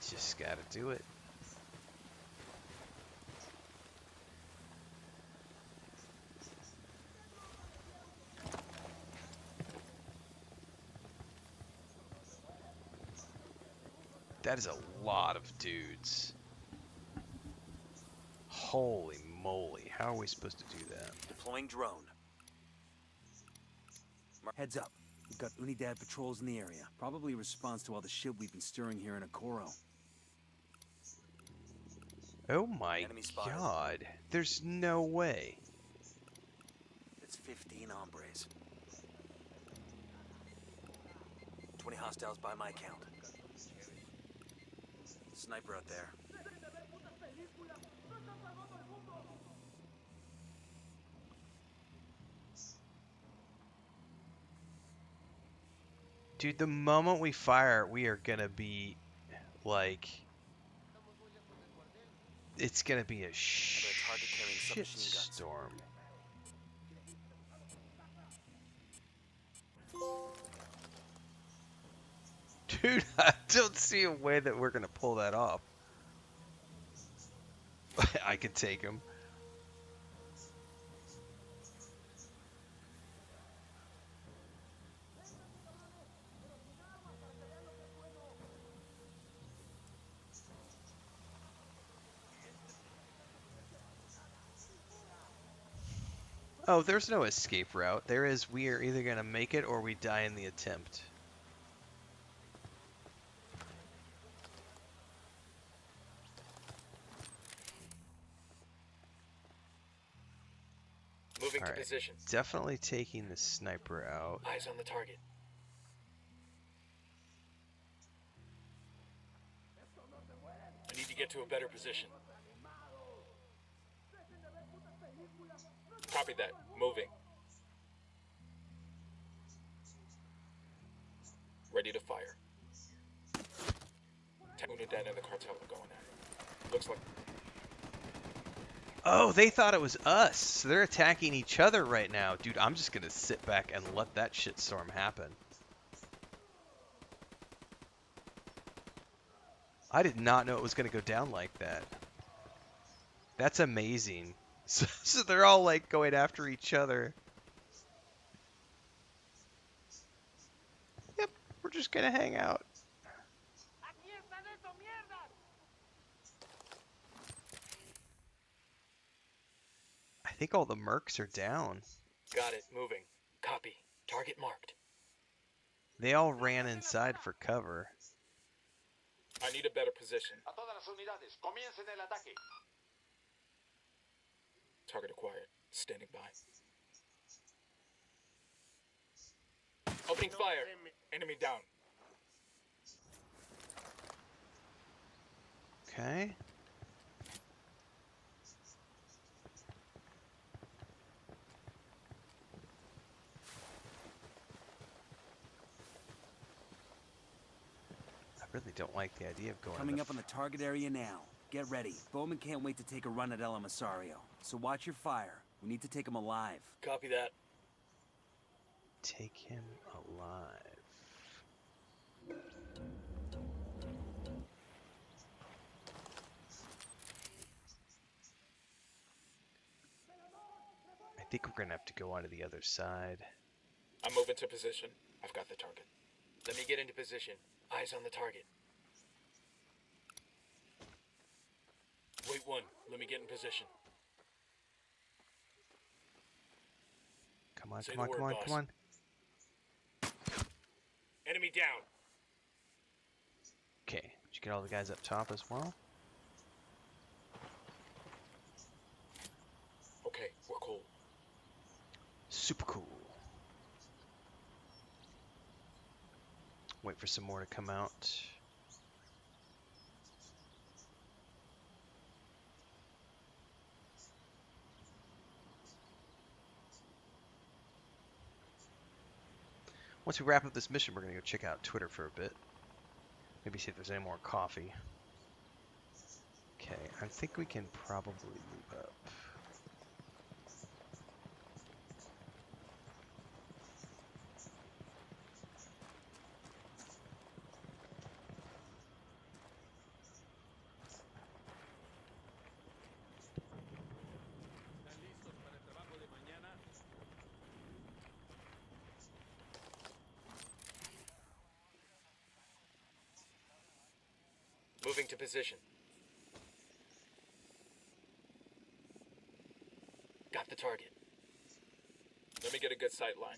just got to do it. That is a lot of dudes. Holy moly. How are we supposed to do that? Deploying drone. Heads up. We've got Unidad patrols in the area. Probably response to all the shit we've been stirring here in Okoro. Oh my god. There's no way. It's 15 hombres. 20 hostiles by my count. Sniper out there. Dude, the moment we fire, we are gonna be like it's gonna be a target carrying submachine guns. shitstorm. Dude, I don't see a way that we're gonna pull that off. I can take him. Oh, there's no escape route. There is, we are either gonna make it or we die in the attempt. Moving to Alright, position. definitely taking the sniper out. Eyes on the target. I need to get to a better position. Copy that. Moving. Ready to fire. Unidad and the cartel are going at it. Looks like Oh, they thought it was us. So they're attacking each other right now. Dude, I'm just gonna sit back and let that shitstorm happen. I did not know it was gonna go down like that. That's amazing. So they're all like going after each other. Yep, we're just gonna hang out. I think all the mercs are down. Got it. Moving. Copy. Target marked. They all ran inside for cover. I need a better position. A todas las unidades, comiencen el ataque. Target acquired. Standing by. Opening fire. Enemy down. Okay. I really don't like the idea of going Coming up on the target area now. Get ready. Bowman can't wait to take a run at El Emisario. So watch your fire. We need to take him alive. Copy that. Take him alive. I think we're gonna have to go onto the other side. I'm moving to position. I've got the target. Let me get into position. Eyes on the target. Wait one. Let me get in position. Come on, Say come on, the come word, on, boss. come on. Enemy down. Okay, did you get all the guys up top as well? Okay, we're cool. Super cool. Wait for some more to come out. Once we wrap up this mission, we're going to go check out Twitter for a bit. Maybe see if there's any more coffee. Okay, I think we can probably move up. Moving to position. Got the target. Let me get a good sight line.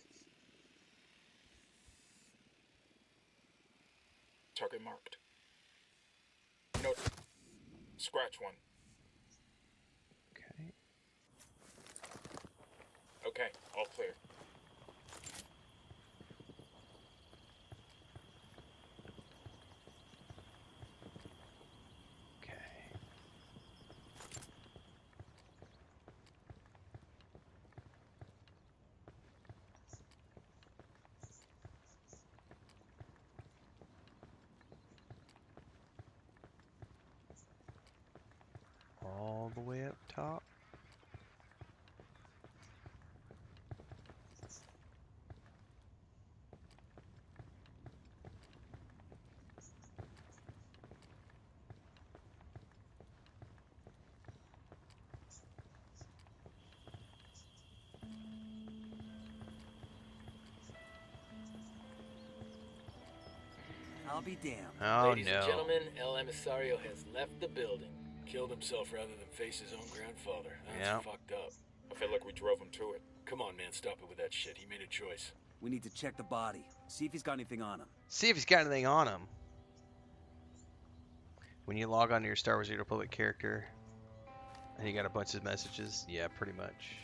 Target marked. Note. Scratch one. Okay. Okay, all clear. Okay. all the way up top. I'll be damned. Oh Ladies and no. gentlemen, El Emisario has left the building. Killed himself rather than face his own grandfather. That's Yeah. fucked up. I feel like we drove him to it. Come on, man, stop it with that shit. He made a choice. We need to check the body. See if he's got anything on him. See if he's got anything on him. When you log on to your Star Wars New Republic character, and you got a bunch of messages, yeah, pretty much.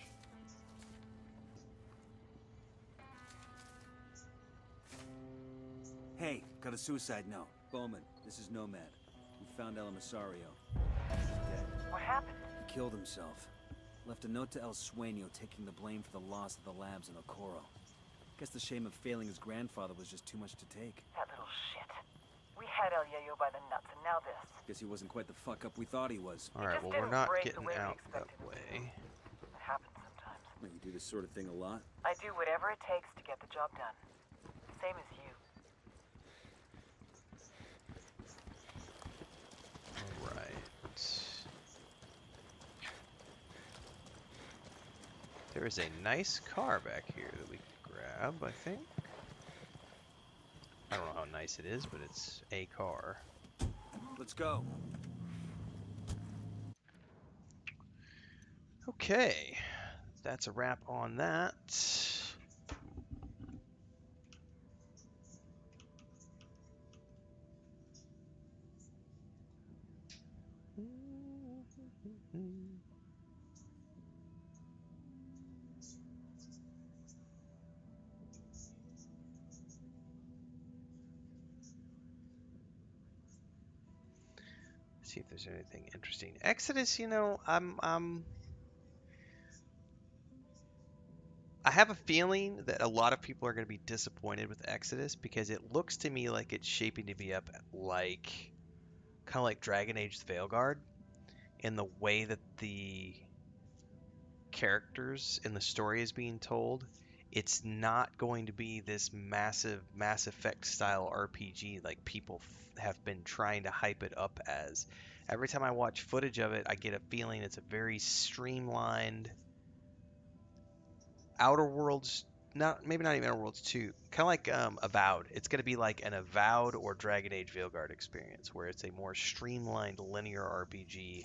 Hey, got a suicide note. Bowman, this is Nomad. We found El Emisario. He's dead. What happened? He killed himself. Left a note to El Sueño taking the blame for the loss of the labs in Okoro. Guess the shame of failing his grandfather was just too much to take. That little shit. We had El Yayo by the nuts, and now this. Guess he wasn't quite the fuck up we thought he was. Alright, just well, we're didn't not break the getting way we out that expected him to. way. It happens sometimes. Well, you do this sort of thing a lot. I do whatever it takes to get the job done. Same as you. Alright. There is a nice car back here that we can grab, I think. I don't know how nice it is, but it's a car. Let's go. Okay. That's a wrap on that. See if there's anything interesting. Exodus, you know, I have a feeling that a lot of people are going to be disappointed with Exodus because it looks to me like it's shaping to be up like kind of like Dragon Age Veilguard in the way that the characters in the story is being told. It's not going to be this massive Mass Effect style RPG like people have been trying to hype it up as. Every time I watch footage of it, I get a feeling it's a very streamlined Outer Worlds, maybe not even Outer Worlds 2, kind of like Avowed. It's going to be like an Avowed or Dragon Age Veilguard experience, where it's a more streamlined linear RPG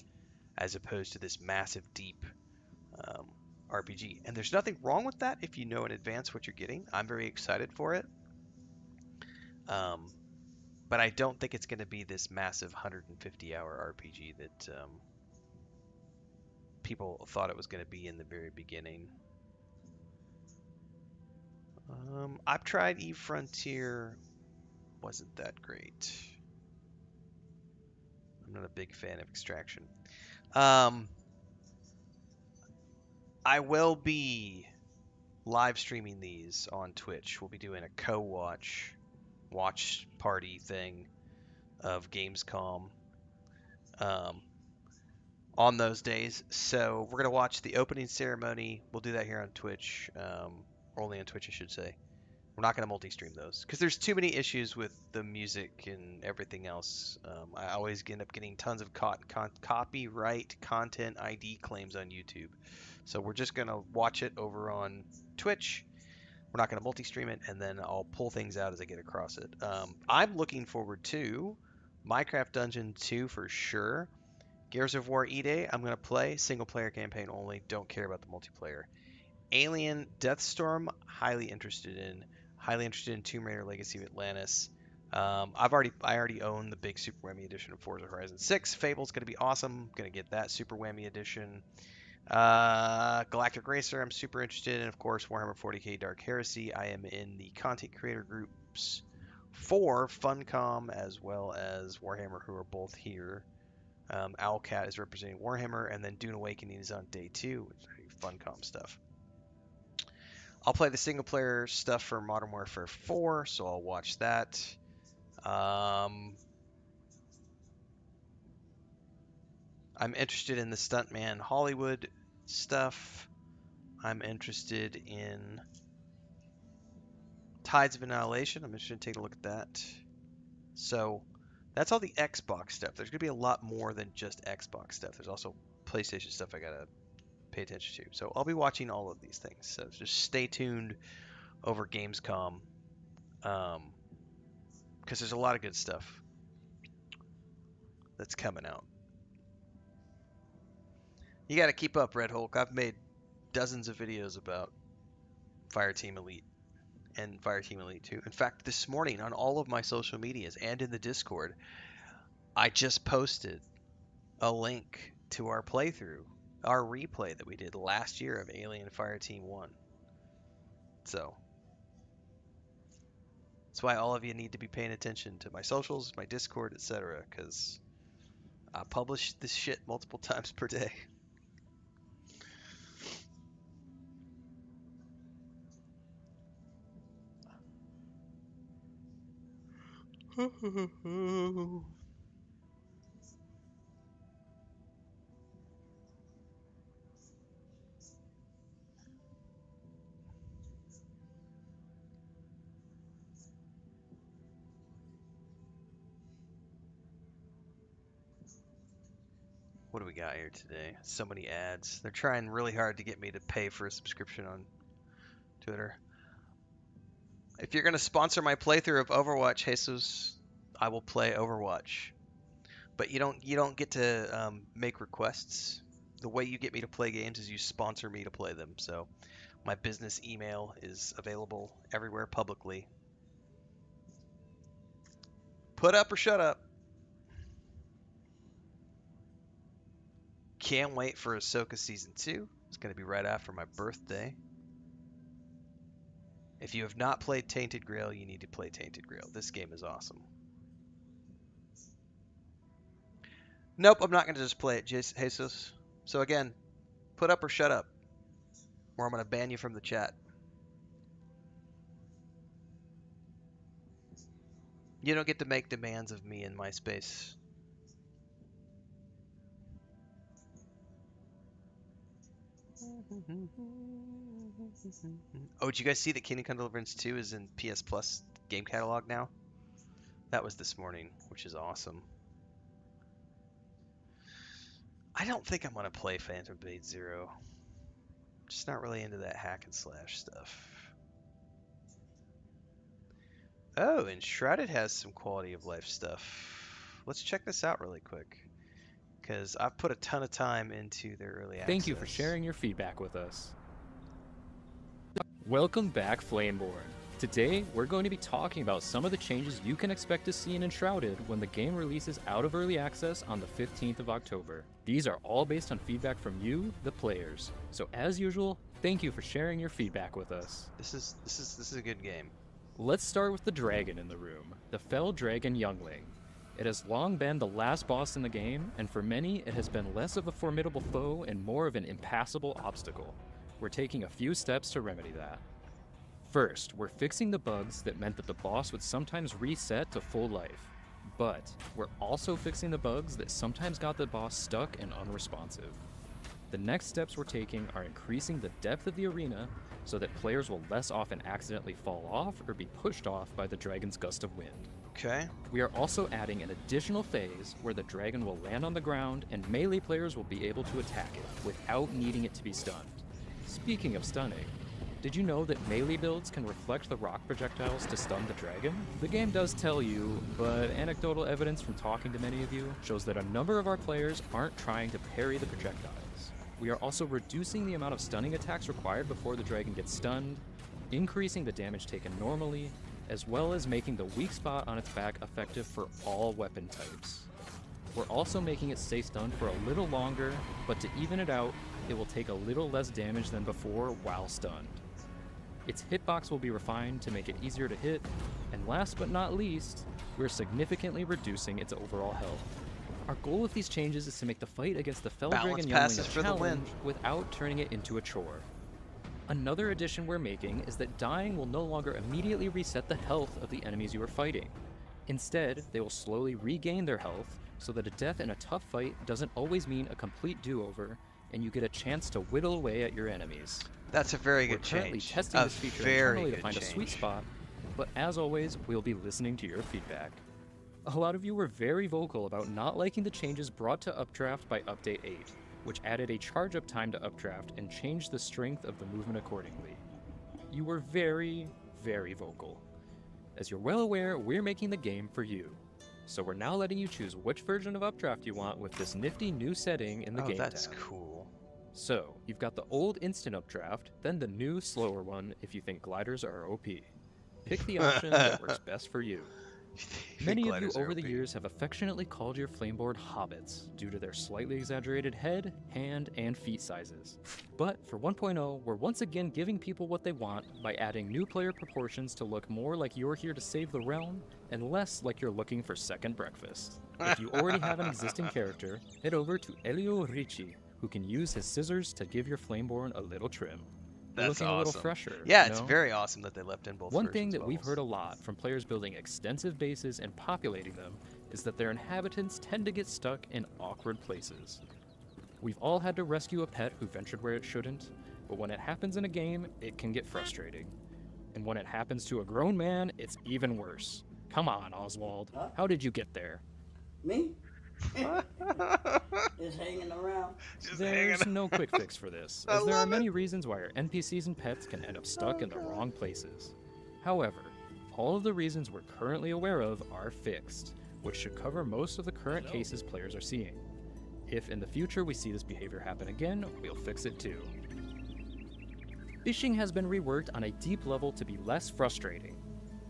as opposed to this massive, deep RPG. And there's nothing wrong with that if you know in advance what you're getting. I'm very excited for it. But I don't think it's going to be this massive 150-hour RPG that people thought it was going to be in the very beginning. I've tried Eve Frontier. Wasn't that great. I'm not a big fan of Extraction. I will be live streaming these on Twitch. We'll be doing a co-watch party thing of Gamescom on those days. So we're gonna watch the opening ceremony. We'll do that here on Twitch, or only on Twitch, I should say. We're not gonna multi-stream those because there's too many issues with the music and everything else. I always end up getting tons of copyright content ID claims on YouTube. So we're just gonna watch it over on Twitch. We're not gonna multi-stream it, and then I'll pull things out as I get across it. I'm looking forward to Minecraft Dungeon 2 for sure. Gears of War E-Day, I'm going to play. Single-player campaign only. Don't care about the multiplayer. Alien Deathstorm, highly interested in. Highly interested in Tomb Raider Legacy of Atlantis. I already own the big Super Whammy edition of Forza Horizon 6. Fable's going to be awesome. Going to get that Super Whammy edition. Galactic Racer, I'm super interested in. Of course, Warhammer 40k Dark Heresy. I am in the content creator groups for Funcom as well as Warhammer, who are both here. Owlcat is representing Warhammer, and then Dune Awakening is on day 2, which is Funcom stuff. I'll play the single player stuff for Modern Warfare 4, so I'll watch that. I I'm interested in the Stuntman Hollywood stuff. I'm interested in Tides of Annihilation. I'm interested in taking a look at that. So that's all the Xbox stuff. There's going to be a lot more than just Xbox stuff. There's also PlayStation stuff I got to pay attention to. So I'll be watching all of these things. So just stay tuned over Gamescom, because there's a lot of good stuff that's coming out. You got to keep up, Red Hulk. I've made dozens of videos about Fireteam Elite and Fireteam Elite 2. In fact, this morning on all of my social medias and in the Discord, I just posted a link to our playthrough, our replay that we did last year of Alien Fireteam 1. So that's why all of you need to be paying attention to my socials, my Discord, etc., because I publish this shit multiple times per day. What do we got here today? So many ads. They're trying really hard to get me to pay for a subscription on Twitter. If you're going to sponsor my playthrough of Overwatch, Jesus, I will play Overwatch. But you don't get to make requests. The way you get me to play games is you sponsor me to play them. So my business email is available everywhere publicly. Put up or shut up. Can't wait for Ahsoka Season 2. It's going to be right after my birthday. If you have not played Tainted Grail, you need to play Tainted Grail. This game is awesome. Nope, I'm not going to just play it, Jesus. So again, put up or shut up, or I'm going to ban you from the chat. You don't get to make demands of me in my space. Oh, did you guys see that Kingdom Come Deliverance 2 is in PS Plus game catalog now? That was this morning, which is awesome. I don't think I'm going to play Phantom Blade Zero. Just not really into that hack and slash stuff. Oh, and Shrouded has some quality of life stuff. Let's check this out really quick, because I've put a ton of time into their early access. Thank you for sharing your feedback with us. Welcome back, Flameborn. Today, we're going to be talking about some of the changes you can expect to see in Enshrouded when the game releases out of early access on the 15th of October. These are all based on feedback from you, the players. So as usual, thank you for sharing your feedback with us. This is a good game. Let's start with the dragon in the room, the Fell Dragon Youngling. It has long been the last boss in the game, and for many, it has been less of a formidable foe and more of an impassable obstacle. We're taking a few steps to remedy that. First, we're fixing the bugs that meant that the boss would sometimes reset to full life. But we're also fixing the bugs that sometimes got the boss stuck and unresponsive. The next steps we're taking are increasing the depth of the arena so that players will less often accidentally fall off or be pushed off by the dragon's gust of wind. Okay. We are also adding an additional phase where the dragon will land on the ground and melee players will be able to attack it without needing it to be stunned. Speaking of stunning, did you know that melee builds can reflect the rock projectiles to stun the dragon? The game does tell you, but anecdotal evidence from talking to many of you shows that a number of our players aren't trying to parry the projectiles. We are also reducing the amount of stunning attacks required before the dragon gets stunned, increasing the damage taken normally, as well as making the weak spot on its back effective for all weapon types. We're also making it stay stunned for a little longer, but to even it out, it will take a little less damage than before while stunned. Its hitbox will be refined to make it easier to hit, and last but not least, we're significantly reducing its overall health. Our goal with these changes is to make the fight against the Fell Dragon Youngling a challenge without turning it into a chore. Another addition we're making is that dying will no longer immediately reset the health of the enemies you are fighting. Instead, they will slowly regain their health so that a death in a tough fight doesn't always mean a complete do-over, and you get a chance to whittle away at your enemies. That's a very We're good currently change. testing A this feature very internally to good find a sweet change. spot, but as always, we'll be listening to your feedback. A lot of you were very vocal about not liking the changes brought to Updraft by Update 8, which added a charge-up time to Updraft and changed the strength of the movement accordingly. You were very, very vocal. As you're well aware, we're making the game for you. So we're now letting you choose which version of Updraft you want with this nifty new setting in the Oh, game that's tab. cool. So, you've got the old instant updraft, then the new slower one if you think gliders are OP. Pick the option that works best for you. Many of you over the years have affectionately called your flameboard hobbits due to their slightly exaggerated head, hand, and feet sizes. But for 1.0, we're once again giving people what they want by adding new player proportions to look more like you're here to save the realm and less like you're looking for second breakfast. If you already have an existing character, head over to Elio Ricci, who can use his scissors to give your flameborn a little trim. You're That's looking a little awesome. fresher. Yeah, it's no? very awesome that they left in both One versions thing that of we've Bubbles. heard a lot from players building extensive bases and populating them is that their inhabitants tend to get stuck in awkward places. We've all had to rescue a pet who ventured where it shouldn't, but when it happens in a game, it can get frustrating. And when it happens to a grown man, it's even worse. Come on, Oswald. How did you get there? Me? Just hanging around. There's no quick fix for this, as there are many reasons why our NPCs and pets can end up stuck in the wrong places. However, all of the reasons we're currently aware of are fixed, which should cover most of the current cases players are seeing. If in the future we see this behavior happen again, we'll fix it too. Fishing has been reworked on a deep level to be less frustrating.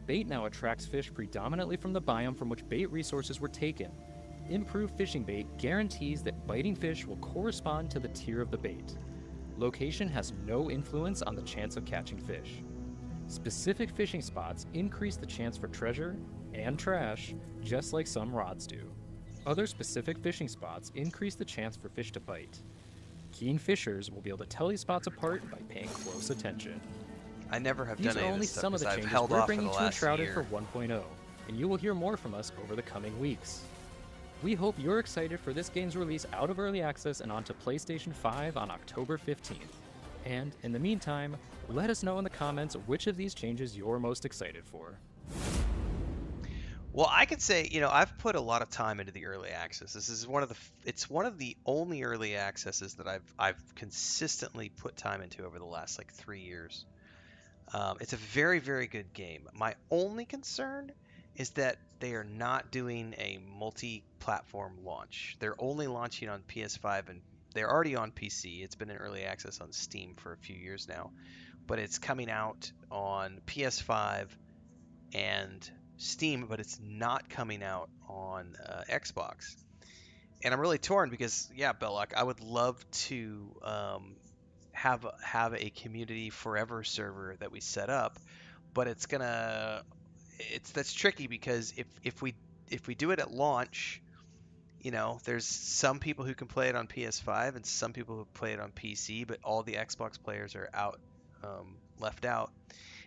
Bait now attracts fish predominantly from the biome from which bait resources were taken. Improved fishing bait guarantees that biting fish will correspond to the tier of the bait. Location has no influence on the chance of catching fish. Specific fishing spots increase the chance for treasure and trash, just like some rods do. Other specific fishing spots increase the chance for fish to bite. Keen fishers will be able to tell these spots apart by paying close attention. I never have These done are any of only this stuff some of the because I've changes held we're off for bringing the to last Enshrouded year. for 1.0, and you will hear more from us over the coming weeks. We hope you're excited for this game's release out of Early Access and onto PlayStation 5 on October 15th. And in the meantime, let us know in the comments which of these changes you're most excited for. Well, I could say, I've put a lot of time into the early access. This is it's one of the only early accesses that I've consistently put time into over the last like 3 years. It's a very, very good game. My only concern is that they are not doing a multi-platform launch. They're only launching on PS5 and they're already on PC. It's been in early access on Steam for a few years now, but it's coming out on PS5 and Steam, but it's not coming out on Xbox. And I'm really torn because, yeah, Belloc, I would love to have a community forever server that we set up, but that's tricky because if we do it at launch, there's some people who can play it on PS5 and some people who play it on PC, but all the Xbox players are left out.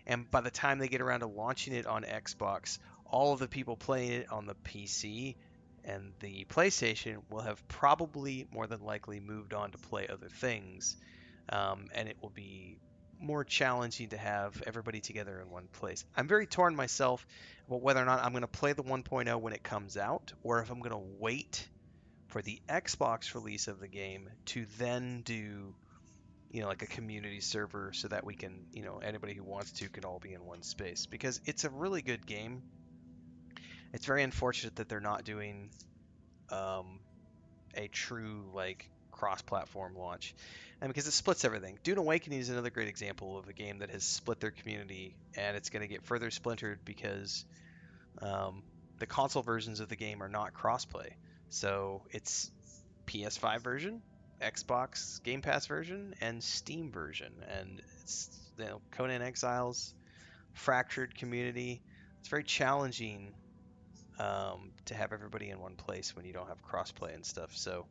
And by the time they get around to launching it on Xbox, all of the people playing it on the PC and the PlayStation will have probably more than likely moved on to play other things. And it will be more challenging to have everybody together in one place. I'm very torn myself about whether or not I'm going to play the 1.0 when it comes out, or if I'm going to wait for the Xbox release of the game to then do like a community server so that we can, anybody who wants to can all be in one space, because it's a really good game. It's very unfortunate that they're not doing a true like cross-platform launch, and because it splits everything. Dune Awakening is another great example of a game that has split their community, and it's going to get further splintered because the console versions of the game are not cross-play. So it's PS5 version, Xbox Game Pass version, and Steam version, and it's Conan Exiles, fractured community. It's very challenging to have everybody in one place when you don't have crossplay and stuff. So,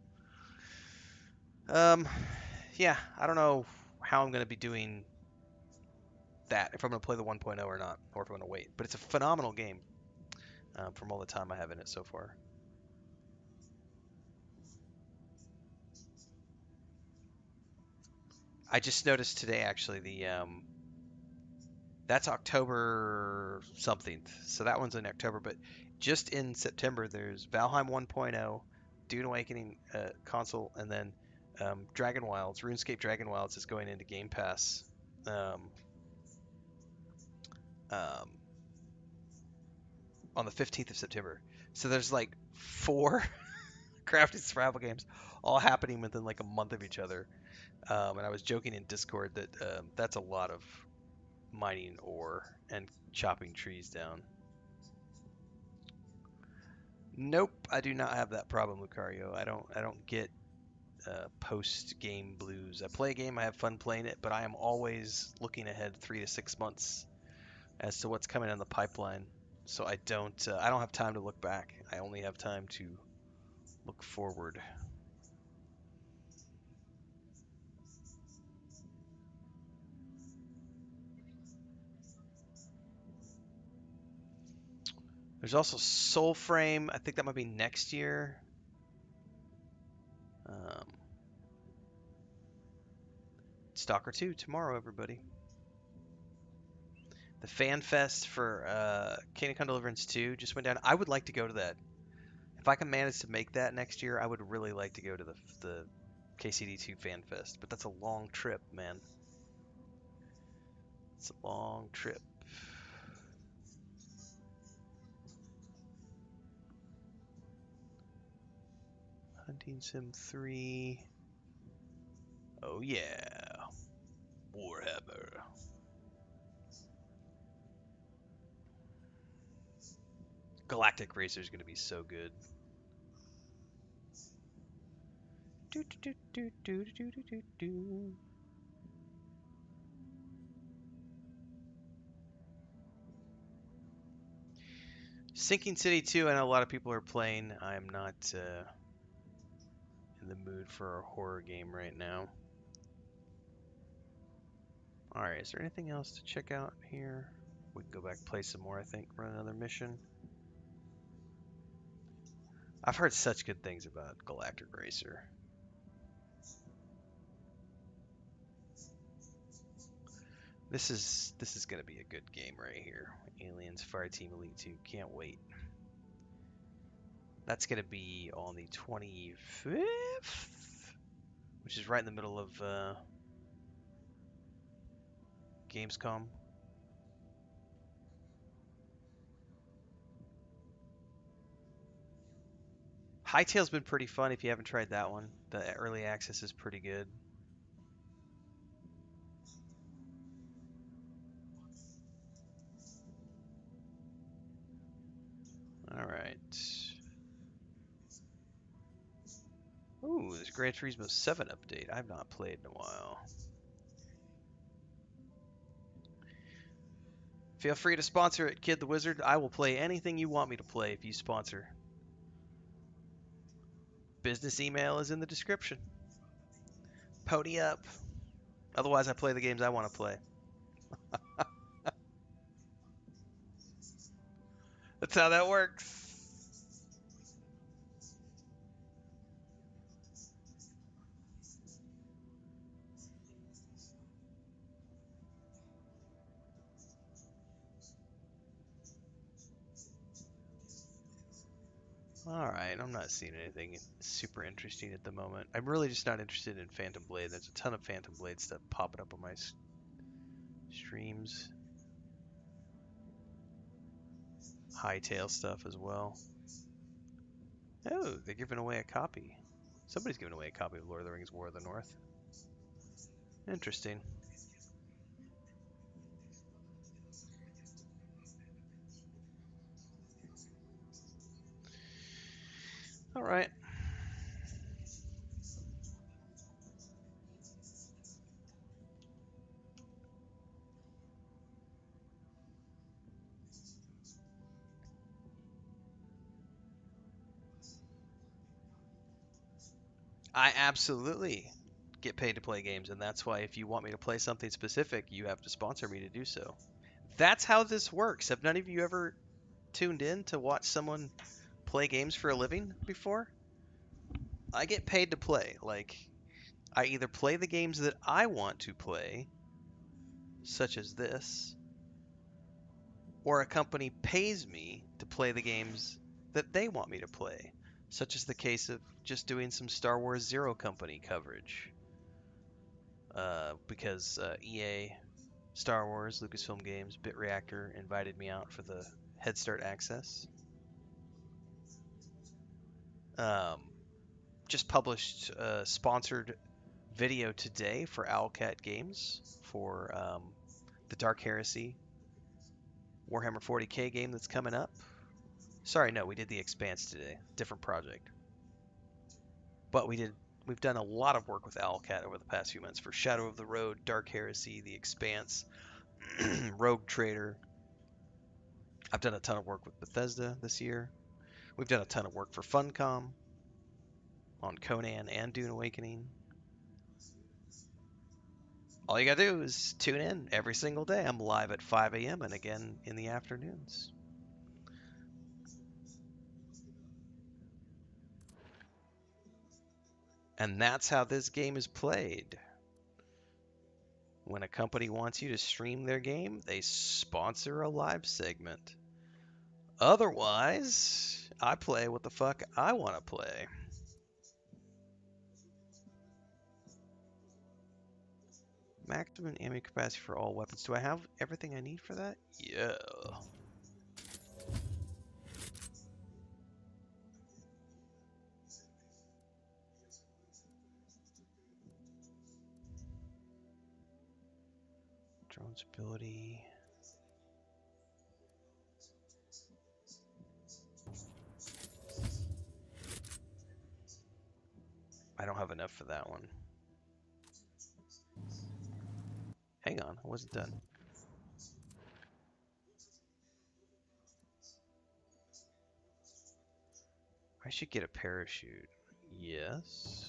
yeah, I don't know how I'm going to be doing that, if I'm going to play the 1.0 or not, or if I'm going to wait. But it's a phenomenal game from all the time I have in it so far. I just noticed today actually that's October something. So that one's in October, but just in September there's Valheim 1.0, Dune Awakening console, and then Dragon Wilds, RuneScape Dragon Wilds is going into Game Pass. Um, um, on the 15th of September. So there's like four crafting survival games all happening within like a month of each other. And I was joking in Discord that that's a lot of mining ore and chopping trees down. Nope, I do not have that problem, Lucario. I don't get post game blues. I play a game, I have fun playing it, but I am always looking ahead 3 to 6 months as to what's coming in the pipeline. So I don't have time to look back. I only have time to look forward. There's also Soulframe. I think that might be next year. Um, Stalker 2 tomorrow, everybody. The Fan Fest for Kingdom Come Deliverance 2 just went down. I would like to go to that. If I can manage to make that next year, I would really like to go to the KCD2 Fan Fest. But that's a long trip, man. It's a long trip. Hunting Sim 3. Oh yeah. Warhammer. Galactic Racer is going to be so good. Do, do, do, do, do, do, do, do. Sinking City 2, I know a lot of people are playing. I'm not in the mood for a horror game right now. Alright, is there anything else to check out here? We can go back, play some more, I think, run another mission. I've heard such good things about Galactic Racer. This is gonna be a good game right here. Aliens Fireteam Elite 2, can't wait. That's gonna be on the 25th, which is right in the middle of Gamescom. Hightail's been pretty fun if you haven't tried that one. The early access is pretty good. Alright. Ooh, there's Gran Turismo 7 update. I've not played in a while. Feel free to sponsor it, Kid the Wizard. I will play anything you want me to play if you sponsor. Business email is in the description. Pony up. Otherwise, I play the games I want to play. That's how that works. Alright, I'm not seeing anything super interesting at the moment. I'm really just not interested in Phantom Blade. There's a ton of Phantom Blade stuff popping up on my streams. Hightail stuff as well. Oh, they're giving away a copy. Somebody's giving away a copy of Lord of the Rings War of the North. Interesting. Alright. I absolutely get paid to play games, and that's why if you want me to play something specific, you have to sponsor me to do so. That's how this works. Have none of you ever tuned in to watch someone play games for a living before? I get paid to play. Like, I either play the games that I want to play, such as this, or a company pays me to play the games that they want me to play, such as the case of just doing some Star Wars Zero Company coverage. Because EA, Star Wars, Lucasfilm Games, BitReactor invited me out for the Head Start access. Just published a sponsored video today for Owlcat Games for the Dark Heresy Warhammer 40k game that's coming up. Sorry, no, we did the Expanse today. Different project. But we've done a lot of work with Owlcat over the past few months for Shadow of the Road, Dark Heresy, the Expanse, Rogue Trader. I've done a ton of work with Bethesda this year. We've done a ton of work for Funcom on Conan and Dune Awakening. All you gotta do is tune in every single day. I'm live at 5 a.m. and again in the afternoons. And that's how this game is played. When a company wants you to stream their game, they sponsor a live segment. Otherwise, I play what the fuck I want to play. Maximum ammo capacity for all weapons. Do I have everything I need for that? Yeah. Drone's ability. I don't have enough for that one. Hang on, I wasn't done. I should get a parachute. Yes.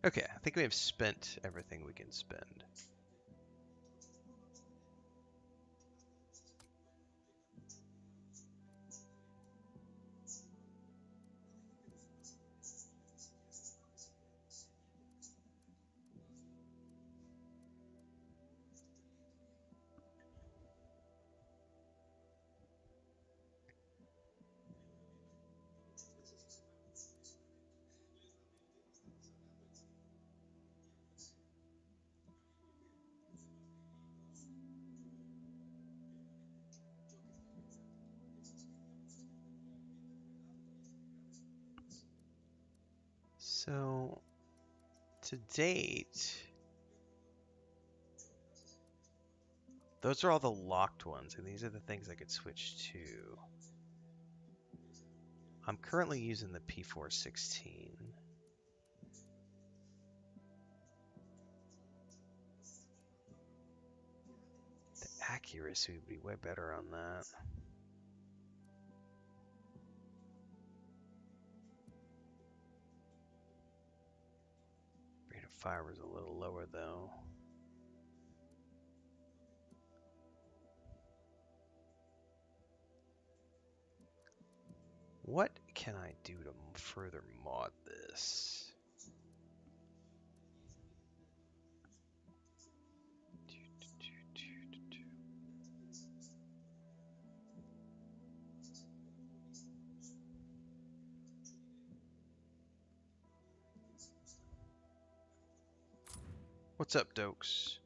Okay, I think we have spent everything we can spend. So, to date, those are all the locked ones, and these are the things I could switch to. I'm currently using the P416. The accuracy would be way better on that. Rate of fire was a little lower though. What can I do to further mod this? What's up, Dokes?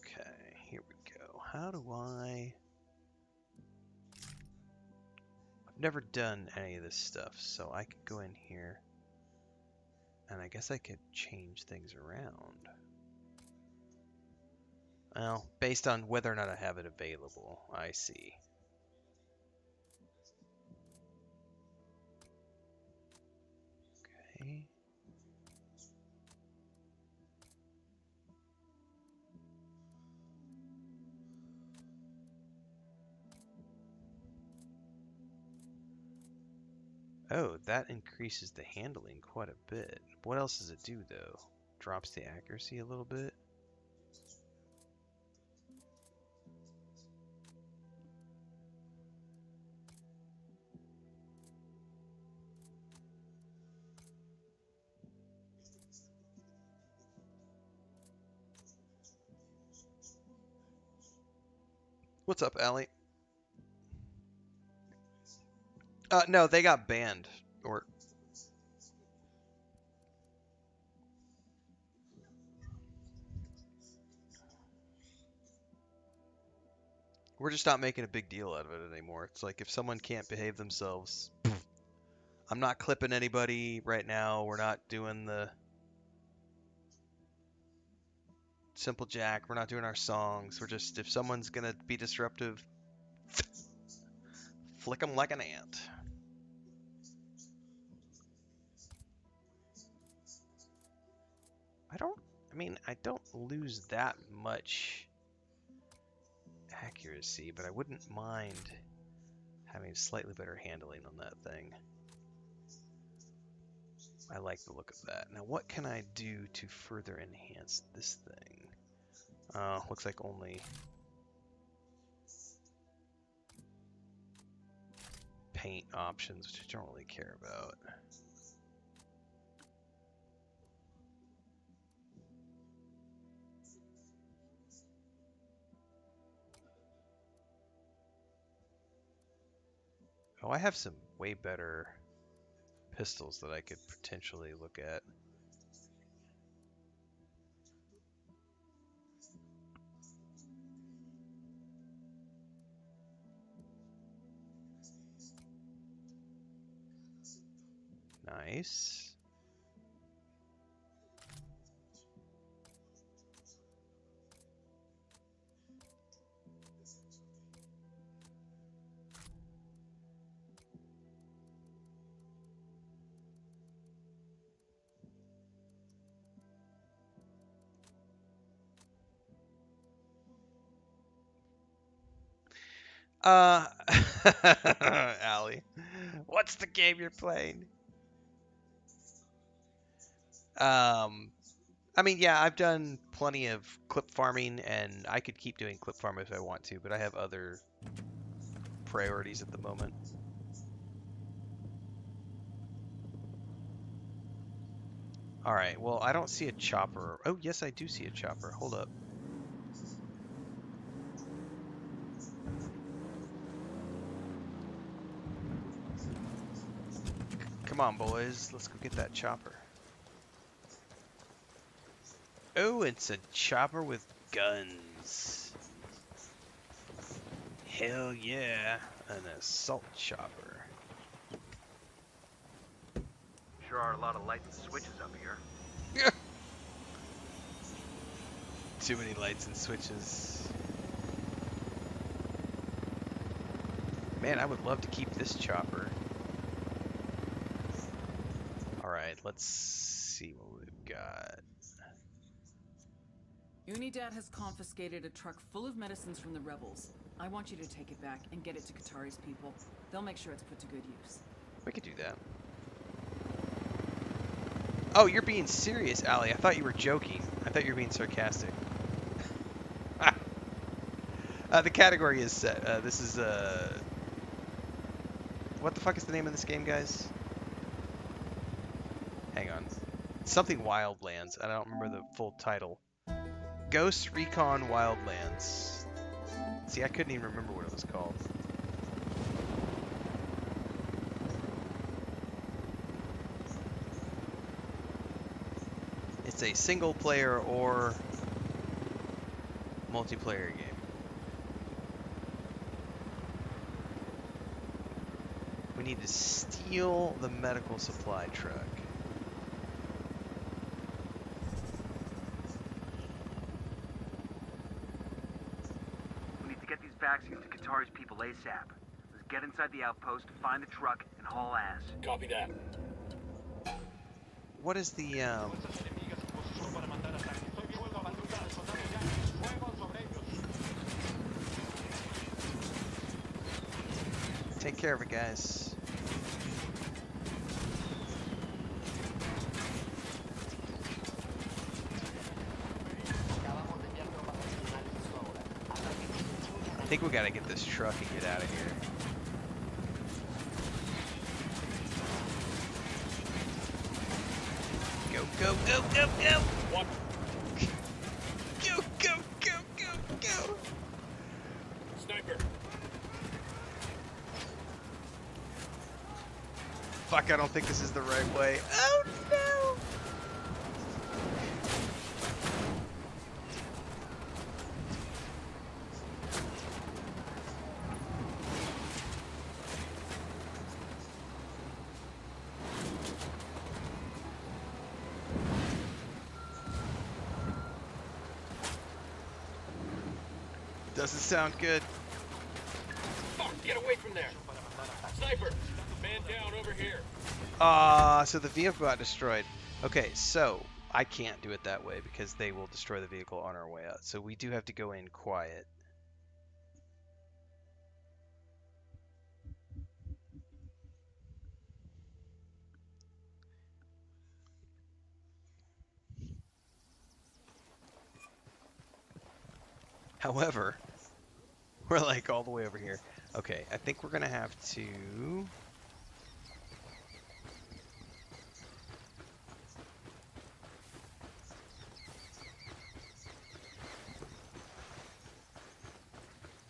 Okay, here we go. How do I've never done any of this stuff, so I could go in here, and I guess I could change things around. Well, based on whether or not I have it available, I see. Okay. Oh, that increases the handling quite a bit. What else does it do, though? Drops the accuracy a little bit? What's up, Allie? No, they got banned. Or we're just not making a big deal out of it anymore. It's like if someone can't behave themselves, I'm not clipping anybody right now. We're not doing the simple jack. We're not doing our songs. We're just, if someone's gonna be disruptive, flick them like an ant. I don't lose that much accuracy, but I wouldn't mind having slightly better handling on that thing. I like the look of that. Now, what can I do to further enhance this thing? Looks like only paint options, which I don't really care about. Oh, I have some way better pistols that I could potentially look at. Nice. Allie, what's the game you're playing? I mean, yeah, I've done plenty of clip farming, and I could keep doing clip farm if I want to, but I have other priorities at the moment. All right, well, I don't see a chopper. Oh, yes, I do see a chopper. Hold up. Come on, boys. Let's go get that chopper. Oh, it's a chopper with guns. Hell yeah, an assault chopper. Sure are a lot of lights and switches up here. Too many lights and switches. Man, I would love to keep this chopper. Alright, let's see what we've got. Unidad has confiscated a truck full of medicines from the rebels. I want you to take it back and get it to Qatari's people. They'll make sure it's put to good use. We could do that. Oh, you're being serious, Allie. I thought you were joking. I thought you were being sarcastic. The category is set. This is, what the fuck is the name of this game, guys? Hang on. Something Wildlands. I don't remember the full title. Ghost Recon Wildlands. See, I couldn't even remember what it was called. It's a single player or multiplayer game. We need to steal the medical supply truck. We need to get these vaccines to Qatari's people ASAP. Let's get inside the outpost, find the truck, and haul ass. Copy that. What is the Take care of it, guys. I think we gotta get this truck and get out of here. Go, go, go, go, go! What? Go, go, go, go, go! Sniper. Fuck, I don't think this is the right way. Oh no! Doesn't sound good. Fuck, get away from there. Sniper. Man down over here. So the vehicle got destroyed. Okay, so I can't do it that way because they will destroy the vehicle on our way out. So we do have to go in quiet. However, we're like all the way over here. Okay, I think we're gonna have to...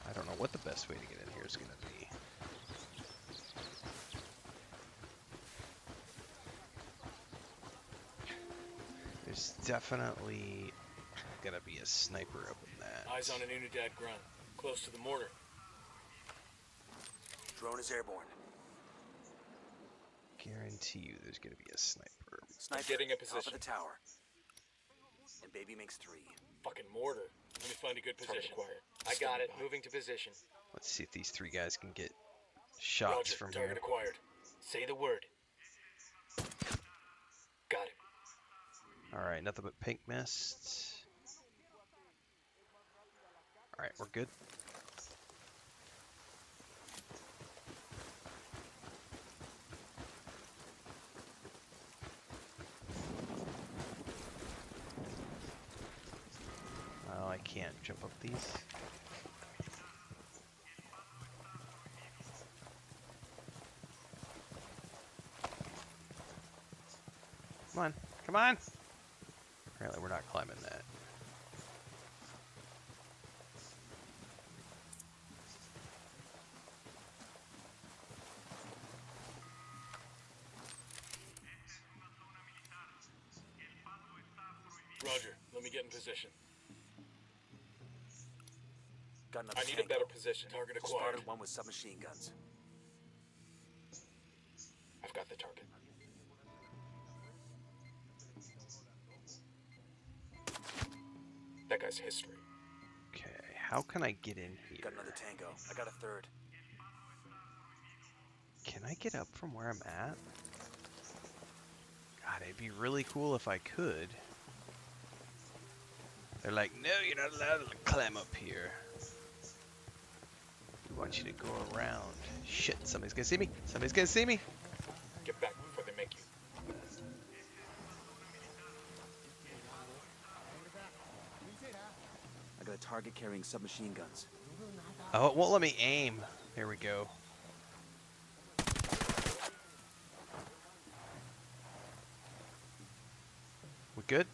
I don't know what the best way to get in here is gonna be. There's definitely gonna be a sniper up in that. Eyes on an Unidad grunt. Close to the mortar. Drone is airborne. Guarantee you there's gonna be a sniper. Sniper, Getting a top position. of the tower. And baby makes 3. Fucking mortar. Let me find a good position. I got it. Moving to position. Let's see if these 3 guys can get shots Roger. from Target here. acquired. Say the word. Got it. Alright, nothing but pink mist. Alright, we're good. Oh, I can't jump up these. Come on, come on! Apparently we're not climbing that. Roger. Let me get in position. Got another I need a tango. better position. Target acquired. Spotted one with submachine guns. I've got the target. That guy's history. Okay, how can I get in here? Got another tango. I got a third. Can I get up from where I'm at? God, it'd be really cool if I could. They're like, no, you're not allowed to climb up here. We want you to go around. Shit, somebody's gonna see me. Somebody's gonna see me. Get back before they make you. I got a target carrying submachine guns. Oh, it won't let me aim. There we go. We good?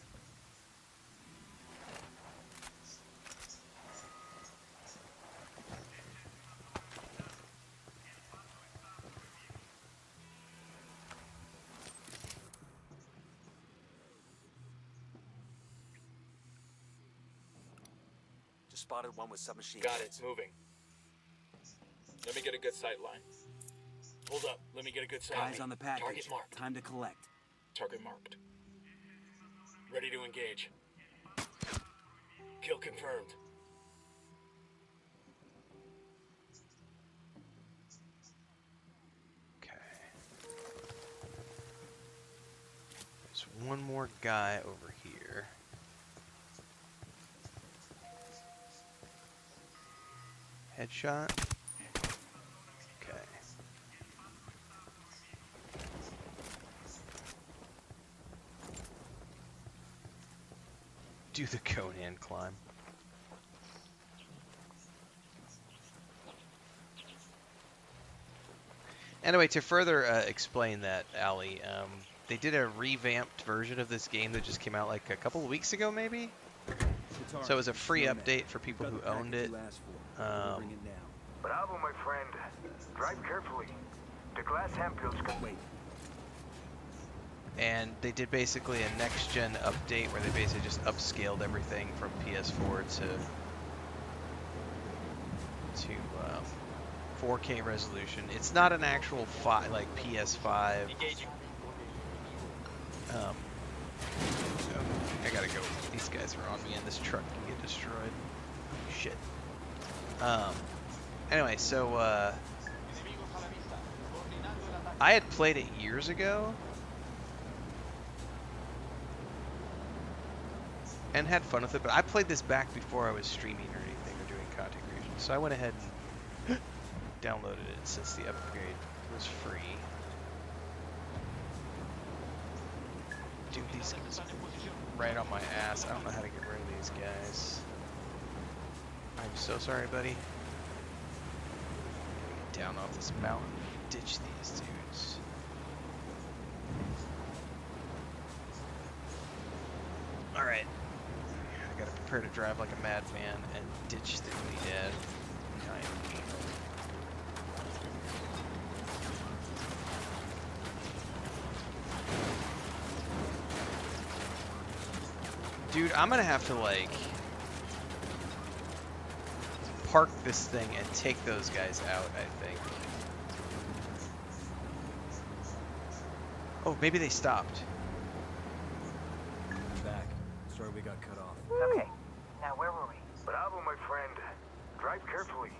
Just spotted one with submachine Got guns. it. Moving. Let me get a good sight line. Hold up. Let me get a good sight. Eyes on the package. Target marked. Time to collect. Target marked. Ready to engage. Kill confirmed. Okay. There's one more guy over here. Headshot. Okay. Do the Conan climb. Anyway, to further explain that, Ali, they did a revamped version of this game that just came out like a couple of weeks ago, maybe? So it was a free update for people who owned it. Bravo, my friend. Drive carefully. The glass ampules can wait. And they did basically a next-gen update where they basically just upscaled everything from PS4 to 4K resolution. It's not an actual like PS5. So I gotta go. These guys are on me, and this truck can get destroyed. Shit. Anyway, so I had played it years ago and had fun with it, but I played this back before I was streaming or anything or doing content creation. So I went ahead and downloaded it since the upgrade was free. Dude, these guys are right on my ass. I don't know how to get rid of these guys. I'm so sorry, buddy. Get down off this mountain. Ditch these dudes. Alright. I gotta prepare to drive like a madman and ditch the dad behind me. Dude, I'm gonna have to like park this thing and take those guys out, I think. Oh, maybe they stopped. Back. Sorry we got cut off. Okay. Now where were we? Bravo, my friend. Drive carefully.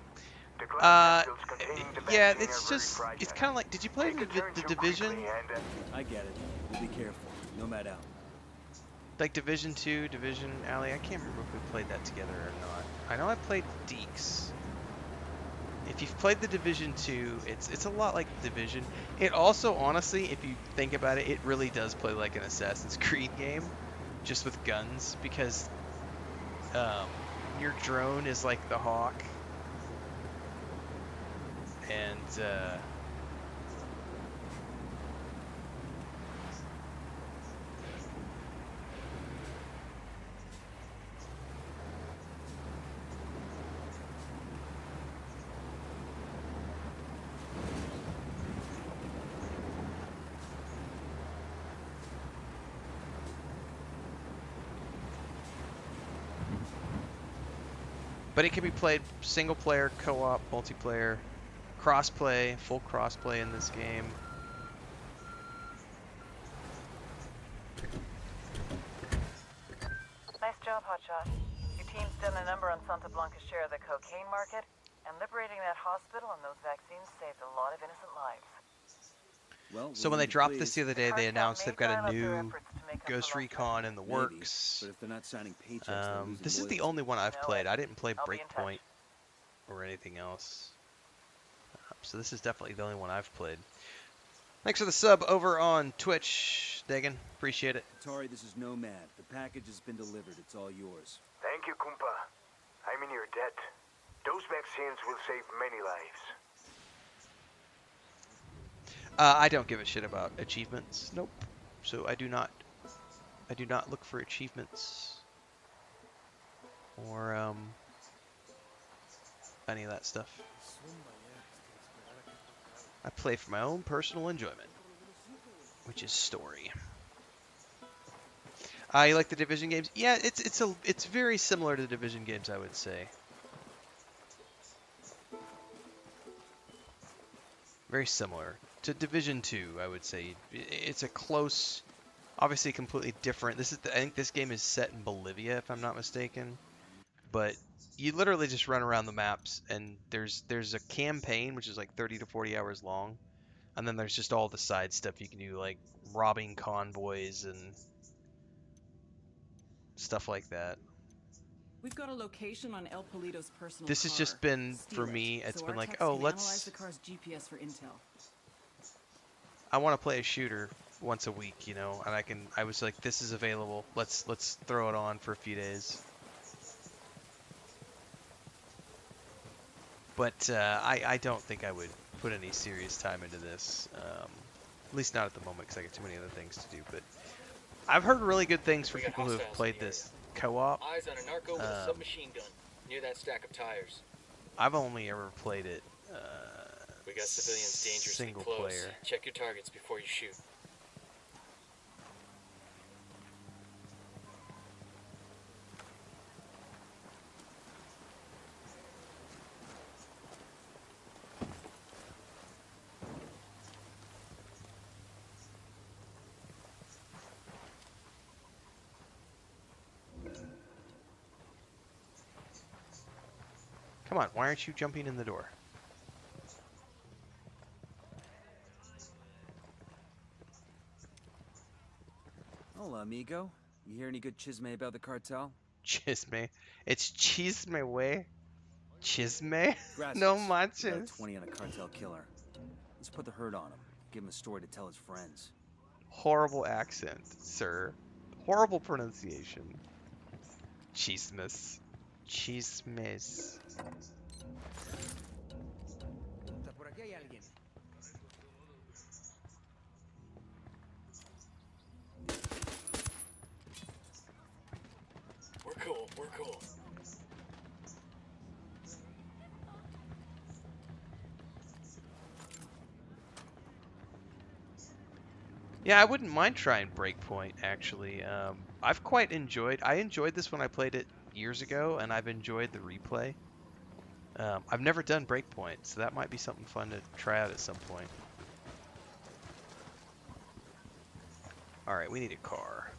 The glass ampules containing the yeah, vaccine it's are very just, fragile. it's kind of like, did you play Take a turn the too Division? quickly and, I get it. We'll be careful. Nomad out. Like Division 2, Division Alley, I can't remember if we played that together or not. I know I played Deeks. If you've played the Division 2, it's a lot like Division. It also, honestly, if you think about it, it really does play like an Assassin's Creed game, just with guns, because your drone is like the Hawk, and but it can be played single player, co-op, multiplayer, crossplay, full crossplay in this game. Nice job, Hotshot. Your team's done a number on Santa Blanca's share of the cocaine market, and liberating that hospital and those vaccines saved a lot of innocent lives. Well, So when they dropped this the other day, they announced they've got a new Ghost Recon in the works. But if they're not signing paychecks, they're losing This is the loyalty. only one I've played. I didn't play I'll be in touch. Breakpoint or anything else. So this is definitely the only one I've played. Thanks for the sub over on Twitch, Dagan. Appreciate it. Atari, this is Nomad. The package has been delivered. It's all yours. thank you, Kumpa. I'm in your debt. Those vaccines will save many lives. I don't give a shit about achievements. Nope. So I do not look for achievements or any of that stuff. I play for my own personal enjoyment, which is story. You like the Division games? Yeah, it's very similar to the Division games, I would say. Very similar to Division 2, I would say. It's a close, obviously completely different. I think this game is set in Bolivia, if I'm not mistaken. But you literally just run around the maps, and there's a campaign which is like 30 to 40 hours long, and then there's just all the side stuff you can do, like robbing convoys and stuff like that. We've got a location on El Polito's personal This has car. just been, Steal for it, me, it's so been our like, techs oh, can analyze the let's, car's GPS for intel. I want to play a shooter once a week, and I was like, this is available. Let's throw it on for a few days. But I don't think I would put any serious time into this. At least not at the moment, because I got too many other things to do. But I've heard really good things from people who have played this co-op. Eyes on a narco with a submachine gun near that stack of tires. I've only ever played it We got civilians dangerously single close. player. Check your targets before you shoot. Come on, why aren't you jumping in the door? Hola, amigo. You hear any good chisme about the cartel? Chisme. It's chisme, way. Chisme? Gracias. No We got a manches. 20 on a cartel killer. Let's put the hurt on him. Give him a story to tell his friends. Horrible accent, sir. Horrible pronunciation. Chismes. Chismes. Por aquí hay alguien. We're cool. We're cool. Yeah, I wouldn't mind trying Breakpoint, actually. I enjoyed this when I played it years ago, and I've enjoyed the replay. I've never done Breakpoint, so that might be something fun to try out at some point. Alright, we need a car.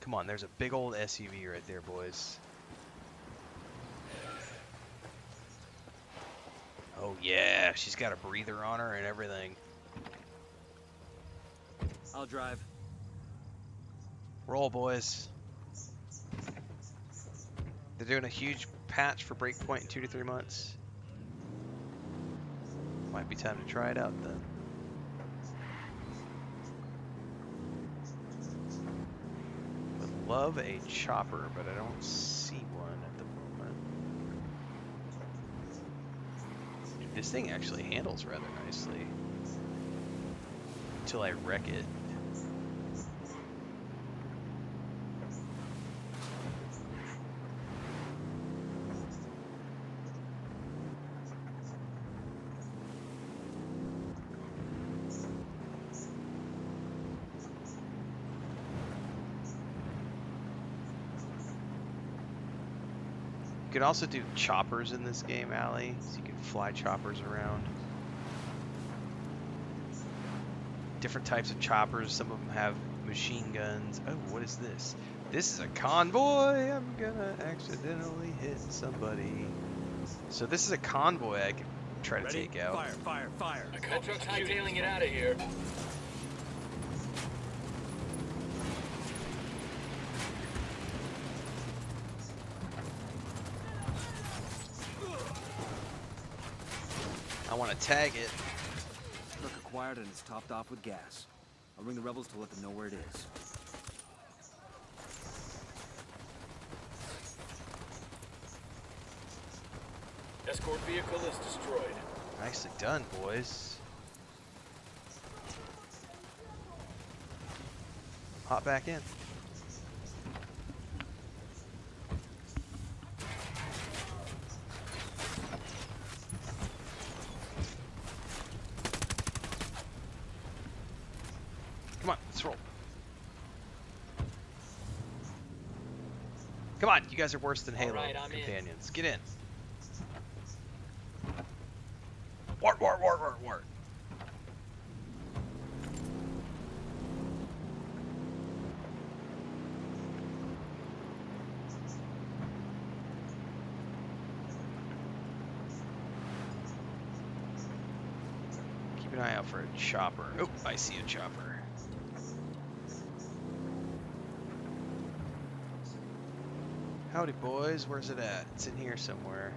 Come on, there's a big old SUV right there, boys. Oh yeah, she's got a breather on her and everything. I'll drive. Roll, boys. They're doing a huge patch for Breakpoint in 2 to 3 months. Might be time to try it out then. Would love a chopper, but I don't see one at the moment. Dude, this thing actually handles rather nicely. Until I wreck it. You can also do choppers in this game, Allie, so you can fly choppers around. Different types of choppers, some of them have machine guns. Oh, what is this? This is a convoy! I'm gonna accidentally hit somebody. So this is a convoy I can try to take out. Fire, fire, fire. That truck's hightailing it out of here. I want to tag it. Truck acquired and it's topped off with gas. I'll ring the rebels to let them know where it is. Escort vehicle is destroyed. Nicely done, boys. Hop back in. Come on, let's roll. Come on, you guys are worse than Halo right, I'm in. companions. Get in. Wart, wart, wart, wart, wart. Keep an eye out for a chopper. Oh, I see a chopper. Howdy, boys. Where's it at? It's in here somewhere.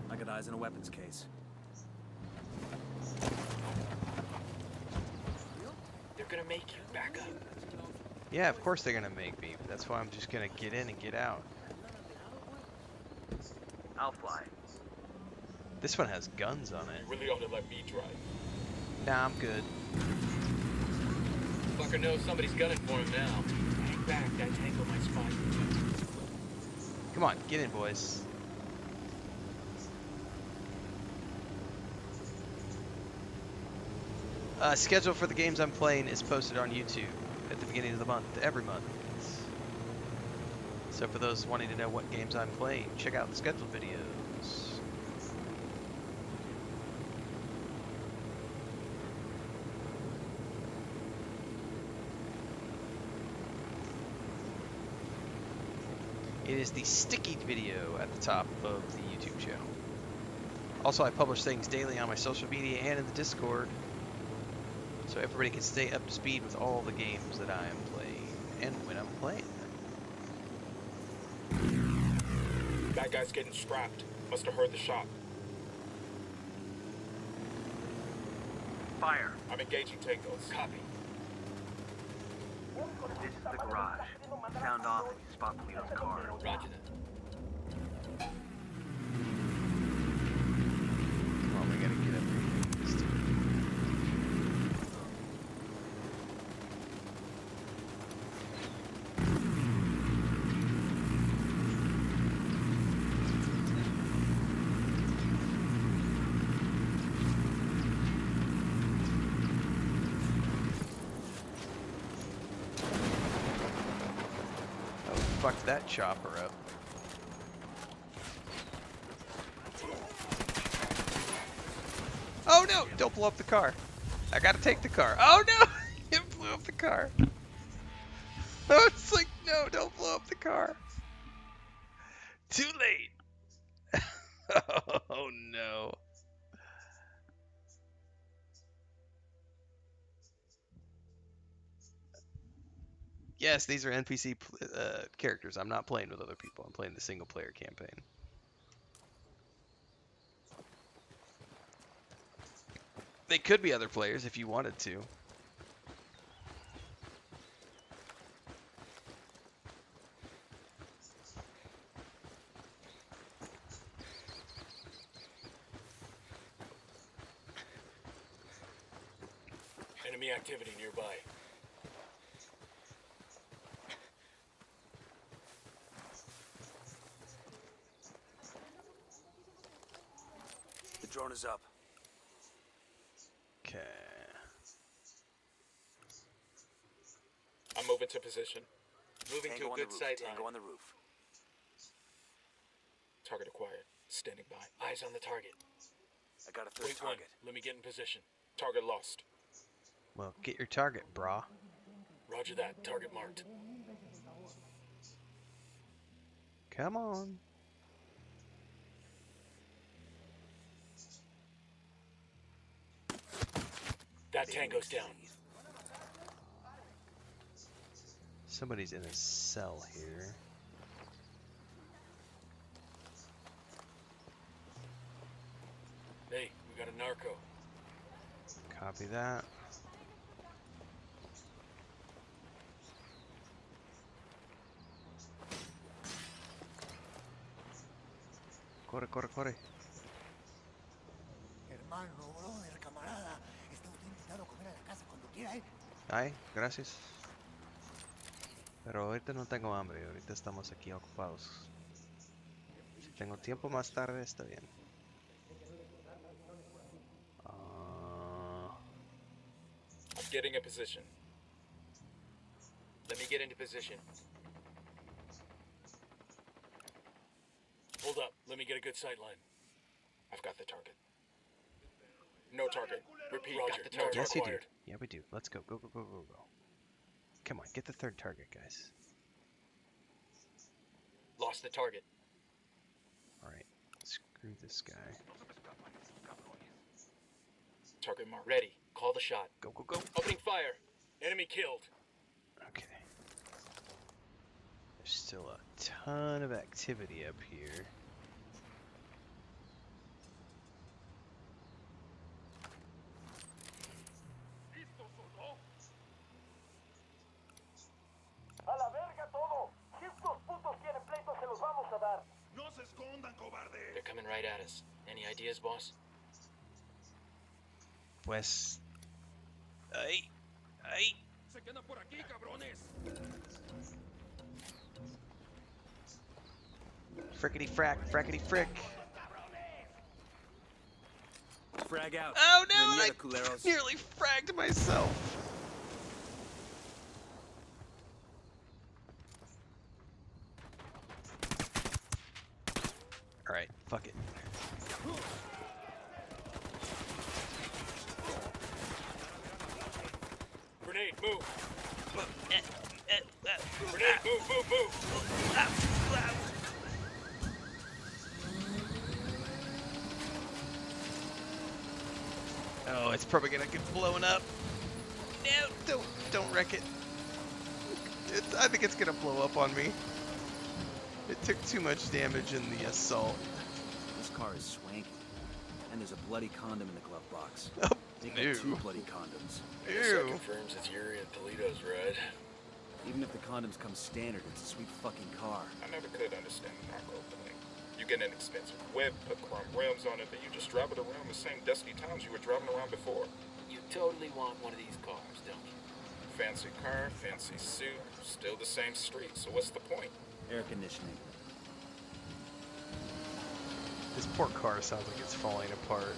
I got eyes on a weapons case. They're gonna make you back up. Yeah, of course they're gonna make me. That's why I'm just gonna get in and get out. I'll fly. This one has guns on it. You really ought to let me drive. Nah, I'm good. Fucker knows somebody's gunning for him now. Hang back, that tango might spot you. Come on, get in, boys. Schedule for the games I'm playing is posted on YouTube at the beginning of the month, every month. So for those wanting to know what games I'm playing, check out the scheduled videos. It is the sticky video at the top of the YouTube channel. Also, I publish things daily on my social media and in the Discord, so everybody can stay up to speed with all the games that I am playing and when I'm playing them. That guy's getting strapped. Must have heard the shot. Fire. I'm engaging tangos. Copy. This is the garage. Sound off when you spot Polito's car. Roger that. Come on, we gotta get up here. Fucked that chopper up. Oh no! Don't blow up the car. I gotta take the car. Oh no! It blew up the car. I was like, no, don't blow up the car. Too late. Oh no. Yes, these are NPC characters. I'm not playing with other people. I'm playing the single player campaign. They could be other players if you wanted to. Enemy activity nearby. The drone is up. Okay. I'm moving to position. Moving Tango to a on the good roof. sight Tango line. on the roof. Target acquired. Standing by. Eyes on the target. I got a third Wait one. target. Let me get in position. Target lost. Well, get your target, brah. Roger that. Target marked. Come on. That tango's down. Somebody's in a cell here. Hey, we got a narco. Copy that. Corre, corre, corre. Hermano, brother, camarada, está usted invitado a comer a la casa cuando quiera, ¿eh? Ay, gracias. Pero ahorita no tengo hambre, ahorita estamos aquí ocupados. Si tengo tiempo más tarde, está bien. I'm getting in position. Let me get into position. me get a good sight line. I've got the target. No target. Repeat, Roger, got the no target. Yes, you do. required. Yeah, we do. Let's go. Go, go, go, go, go. Come on, get the third target, guys. Lost the target. Alright, screw this guy. Target marked. Ready. Call the shot. Go, go, go. Opening fire. Enemy killed. Okay. There's still a ton of activity up here. ¡A la verga todo! Si estos putos tienen pleitos, se los vamos a dar. ¡No se escondan, cobardes! They're coming right at us. Any ideas, boss? Pues... Ay. Ay. ¡Se quedan por aquí, cabrones! Frickety frack, frackety frick. Frag out. Oh no, I Venida, culeros. nearly fragged myself. Alright, fuck it. Grenade, move. Grenade, move. Oh, it's probably gonna get blown up. No, don't wreck it. I think it's gonna blow up on me. It took too much damage in the assault. This car is swanky. And there's a bloody condom in the glove box. Oh, They got ew. 2 bloody condoms. Ew. confirms it's Yuri and Toledo's ride. Even if the condoms come standard, it's a sweet fucking car. I never could understand the narco thing. You get an expensive whip, put chrome rims on it, then you just drive it around the same dusty towns you were driving around before. You totally want one of these cars, don't you? Fancy car, fancy suit, still the same street, so what's the point? Air conditioning. This poor car sounds like it's falling apart.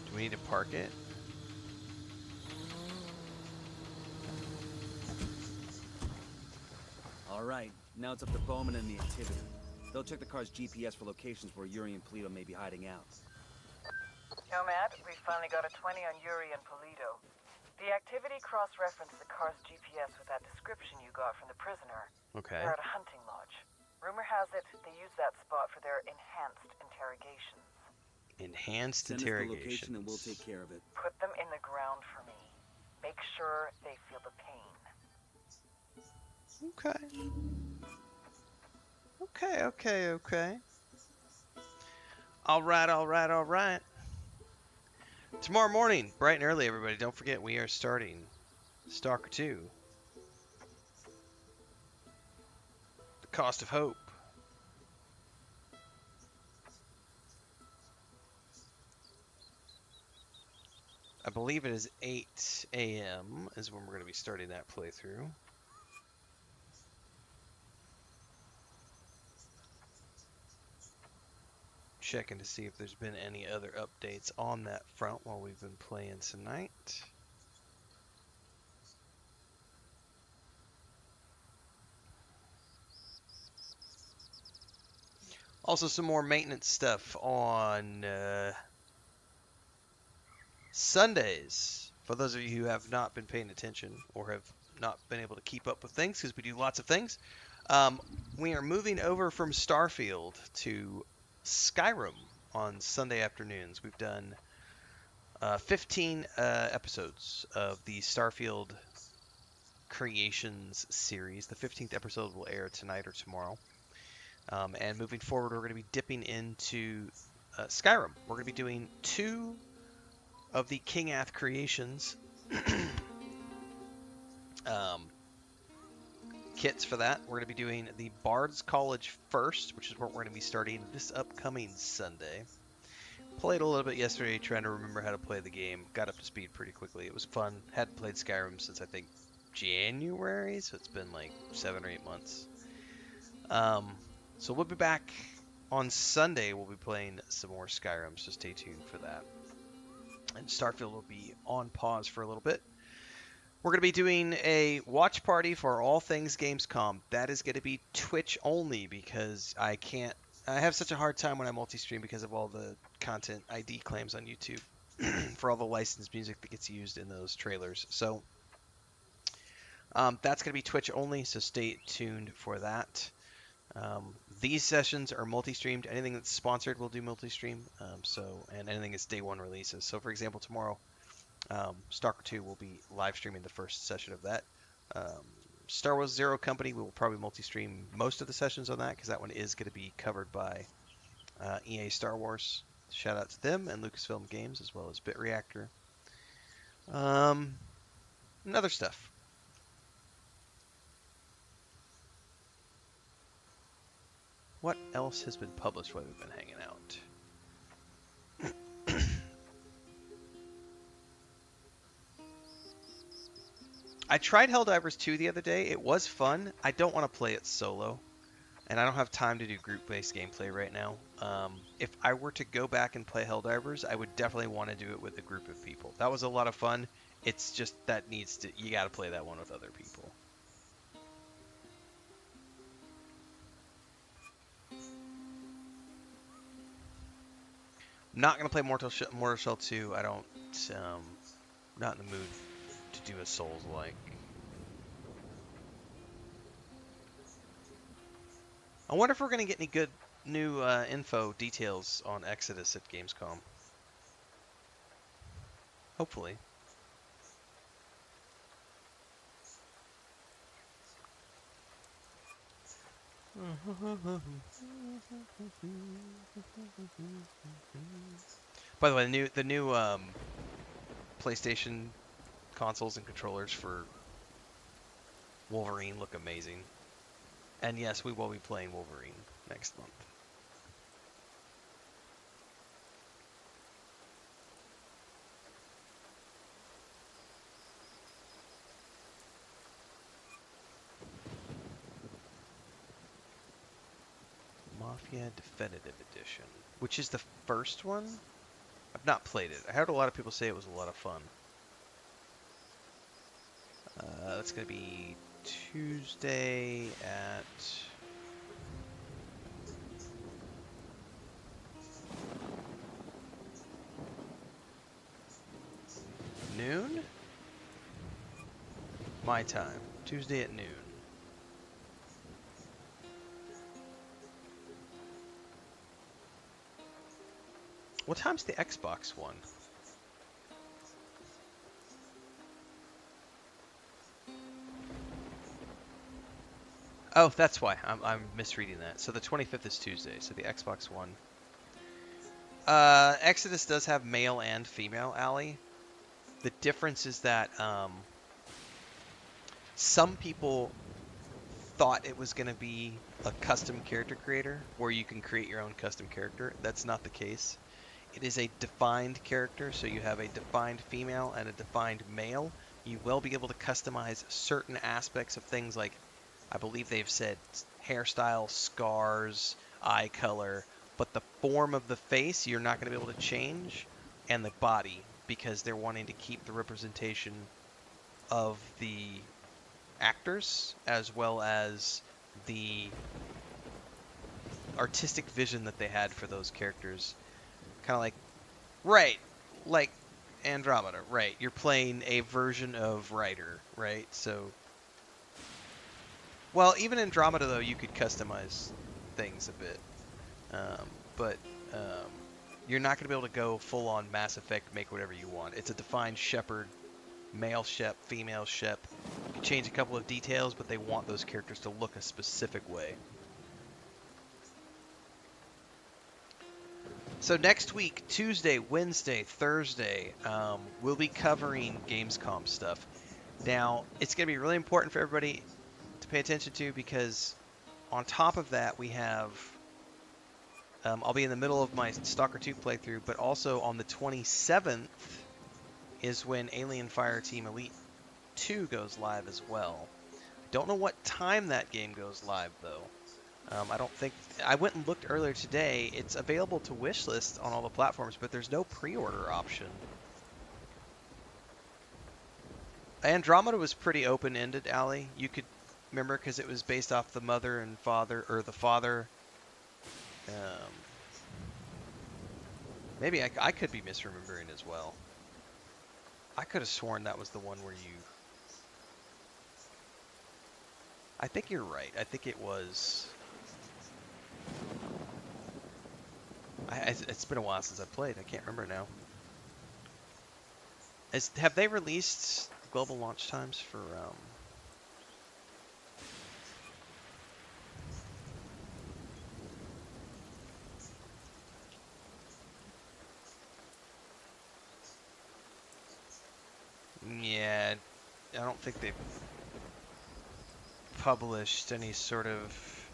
Do we need to park it? Alright, now it's up to Bowman and the activity. They'll check the car's GPS for locations where Yuri and Polito may be hiding out. Nomad, we finally got a 20 on Yuri and Polito. The activity cross-referenced the car's GPS with that description you got from the prisoner. Okay. They're at a hunting lodge. Rumor has it they use that spot for their enhanced interrogations. Enhanced Send us the interrogation. location and we'll take care of it. Put them in the ground for me. Make sure they feel the pain. Okay. Okay. Alright. Tomorrow morning, bright and early, everybody. Don't forget, we are starting Stalker 2. The Cost of Hope. I believe it is 8 a.m. is when we're going to be starting that playthrough. Checking to see if there's been any other updates on that front while we've been playing tonight. Also, some more maintenance stuff on Sundays. For those of you who have not been paying attention or have not been able to keep up with things, because we do lots of things, we are moving over from Starfield to Skyrim on Sunday afternoons. We've done 15 episodes of the Starfield Creations series. The 15th episode will air tonight or tomorrow. And moving forward, we're going to be dipping into Skyrim. We're going to be doing 2 of the King Ath Creations kits for that. We're going to be doing the Bard's College first, which is what we're going to be starting this upcoming Sunday. Played a little bit yesterday, trying to remember how to play the game. Got up to speed pretty quickly. It was fun. Hadn't played Skyrim since I think January, so it's been like 7 or 8 months. So we'll be back on Sunday. We'll be playing some more Skyrim, so stay tuned for that. And Starfield will be on pause for a little bit. We're going to be doing a watch party for all things Gamescom. That is going to be Twitch only because I have such a hard time when I multi-stream because of all the content ID claims on YouTube for all the licensed music that gets used in those trailers. So that's going to be Twitch only, so stay tuned for that. These sessions are multi-streamed. Anything that's sponsored will do multi-stream. And anything that's day one releases. So for example, tomorrow, Stalker 2 will be live streaming the first session of that. Star Wars Zero Company, we will probably multi-stream most of the sessions on that because that one is going to be covered by EA Star Wars. Shout out to them and Lucasfilm Games as well as BitReactor. And other stuff. What else has been published while we've been hanging out? I tried Helldivers 2 the other day. It was fun. I don't want to play it solo, and I don't have time to do group-based gameplay right now. If I were to go back and play Helldivers, I would definitely want to do it with a group of people. That was a lot of fun. It's just that you got to play that one with other people. Not gonna play Mortal Shell 2. I don't. Not in the mood to do a Souls-like. I wonder if we're gonna get any good new info details on Exodus at Gamescom. Hopefully. By the way, the new PlayStation consoles and controllers for Wolverine look amazing. And yes, we will be playing Wolverine next month. Mafia Definitive Edition, which is the first one? I've not played it. I heard a lot of people say it was a lot of fun. That's going to be Tuesday at noon? My time. Tuesday at noon. What time's the Xbox one? Oh, that's why. I'm misreading that. So the 25th is Tuesday, so the Xbox One. Exodus does have male and female alley. The difference is that some people thought it was going to be a custom character creator, where you can create your own custom character. That's not the case. It is a defined character, so you have a defined female and a defined male. You will be able to customize certain aspects of things like, I believe they've said hairstyle, scars, eye color, but the form of the face you're not going to be able to change, and the body, because they're wanting to keep the representation of the actors as well as the artistic vision that they had for those characters. Kind of like Andromeda, right? You're playing a version of Ryder, right? So, well, even Andromeda though, you could customize things a bit, but you're not going to be able to go full on Mass Effect, make whatever you want. It's a defined Shepard, male Shep, female Shep. You can change a couple of details, but they want those characters to look a specific way. So next week, Tuesday, Wednesday, Thursday, we'll be covering Gamescom stuff. Now, it's going to be really important for everybody to pay attention to, because on top of that, we have, I'll be in the middle of my Stalker 2 playthrough, but also on the 27th is when Alien Fireteam Elite 2 goes live as well. Don't know what time that game goes live, though. I don't think... I went and looked earlier today. It's available to wishlist on all the platforms, but there's no pre-order option. Andromeda was pretty open-ended, Allie. You could... Remember, because it was based off the mother and father... Or the father... maybe I could be misremembering as well. I could have sworn that was the one where you... I think you're right. I think it was... It's been a while since I played. I can't remember now. Have they released global launch times for... Yeah, I don't think they've published any sort of...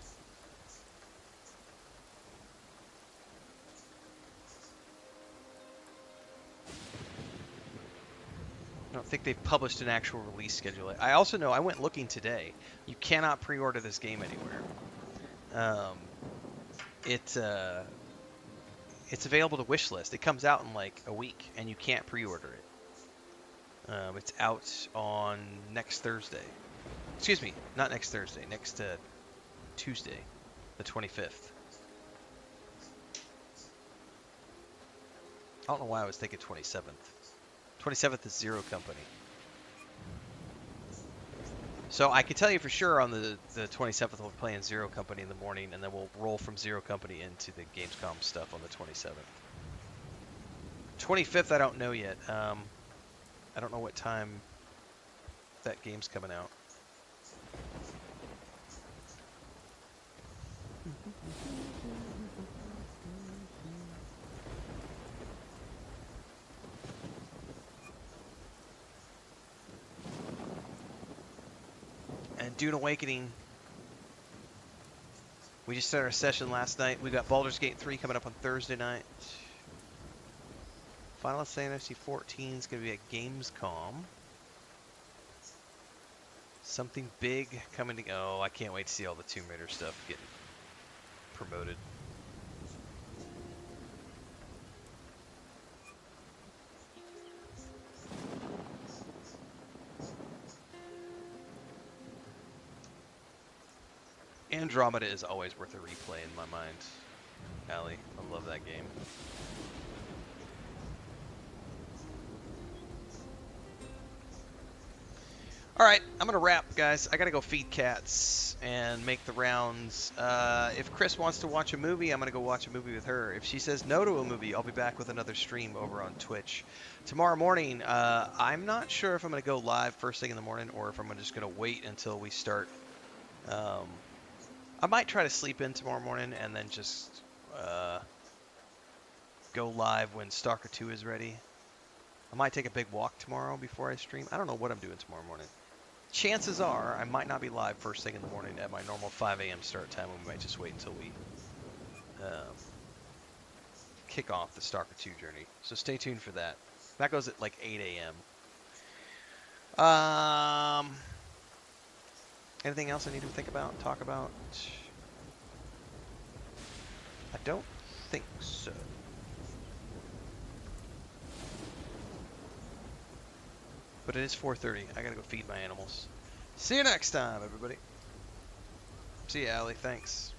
I don't think they've published an actual release schedule. I also know, I went looking today, you cannot pre-order this game anywhere. It's available to wishlist. It comes out in like a week, and you can't pre-order it. It's out on next Thursday. Excuse me, not next Thursday, next Tuesday, the 25th. I don't know why I was thinking 27th. 27th is Zero Company. So I can tell you for sure on the 27th we'll be playing Zero Company in the morning, and then we'll roll from Zero Company into the Gamescom stuff on the 27th. 25th I don't know yet. I don't know what time that game's coming out. And Dune Awakening, we just started our session last night. We got Baldur's Gate 3 coming up on Thursday night. Final Fantasy 14 is going to be at Gamescom. Something big coming to... Oh, I can't wait to see all the Tomb Raider stuff getting promoted. Andromeda is always worth a replay in my mind, Allie. I love that game. Alright, I'm going to wrap, guys. I got to go feed cats and make the rounds. If Chris wants to watch a movie, I'm going to go watch a movie with her. If she says no to a movie, I'll be back with another stream over on Twitch. Tomorrow morning, I'm not sure if I'm going to go live first thing in the morning or if I'm just going to wait until we start. I might try to sleep in tomorrow morning and then just go live when Stalker 2 is ready. I might take a big walk tomorrow before I stream. I don't know what I'm doing tomorrow morning. Chances are I might not be live first thing in the morning at my normal 5 a.m. start time, and we might just wait until we kick off the Stalker 2 journey. So stay tuned for that. That goes at like 8 a.m. Anything else I need to think about, talk about? I don't think so. But it is 4:30. I gotta go feed my animals. See you next time, everybody. See you, Allie. Thanks.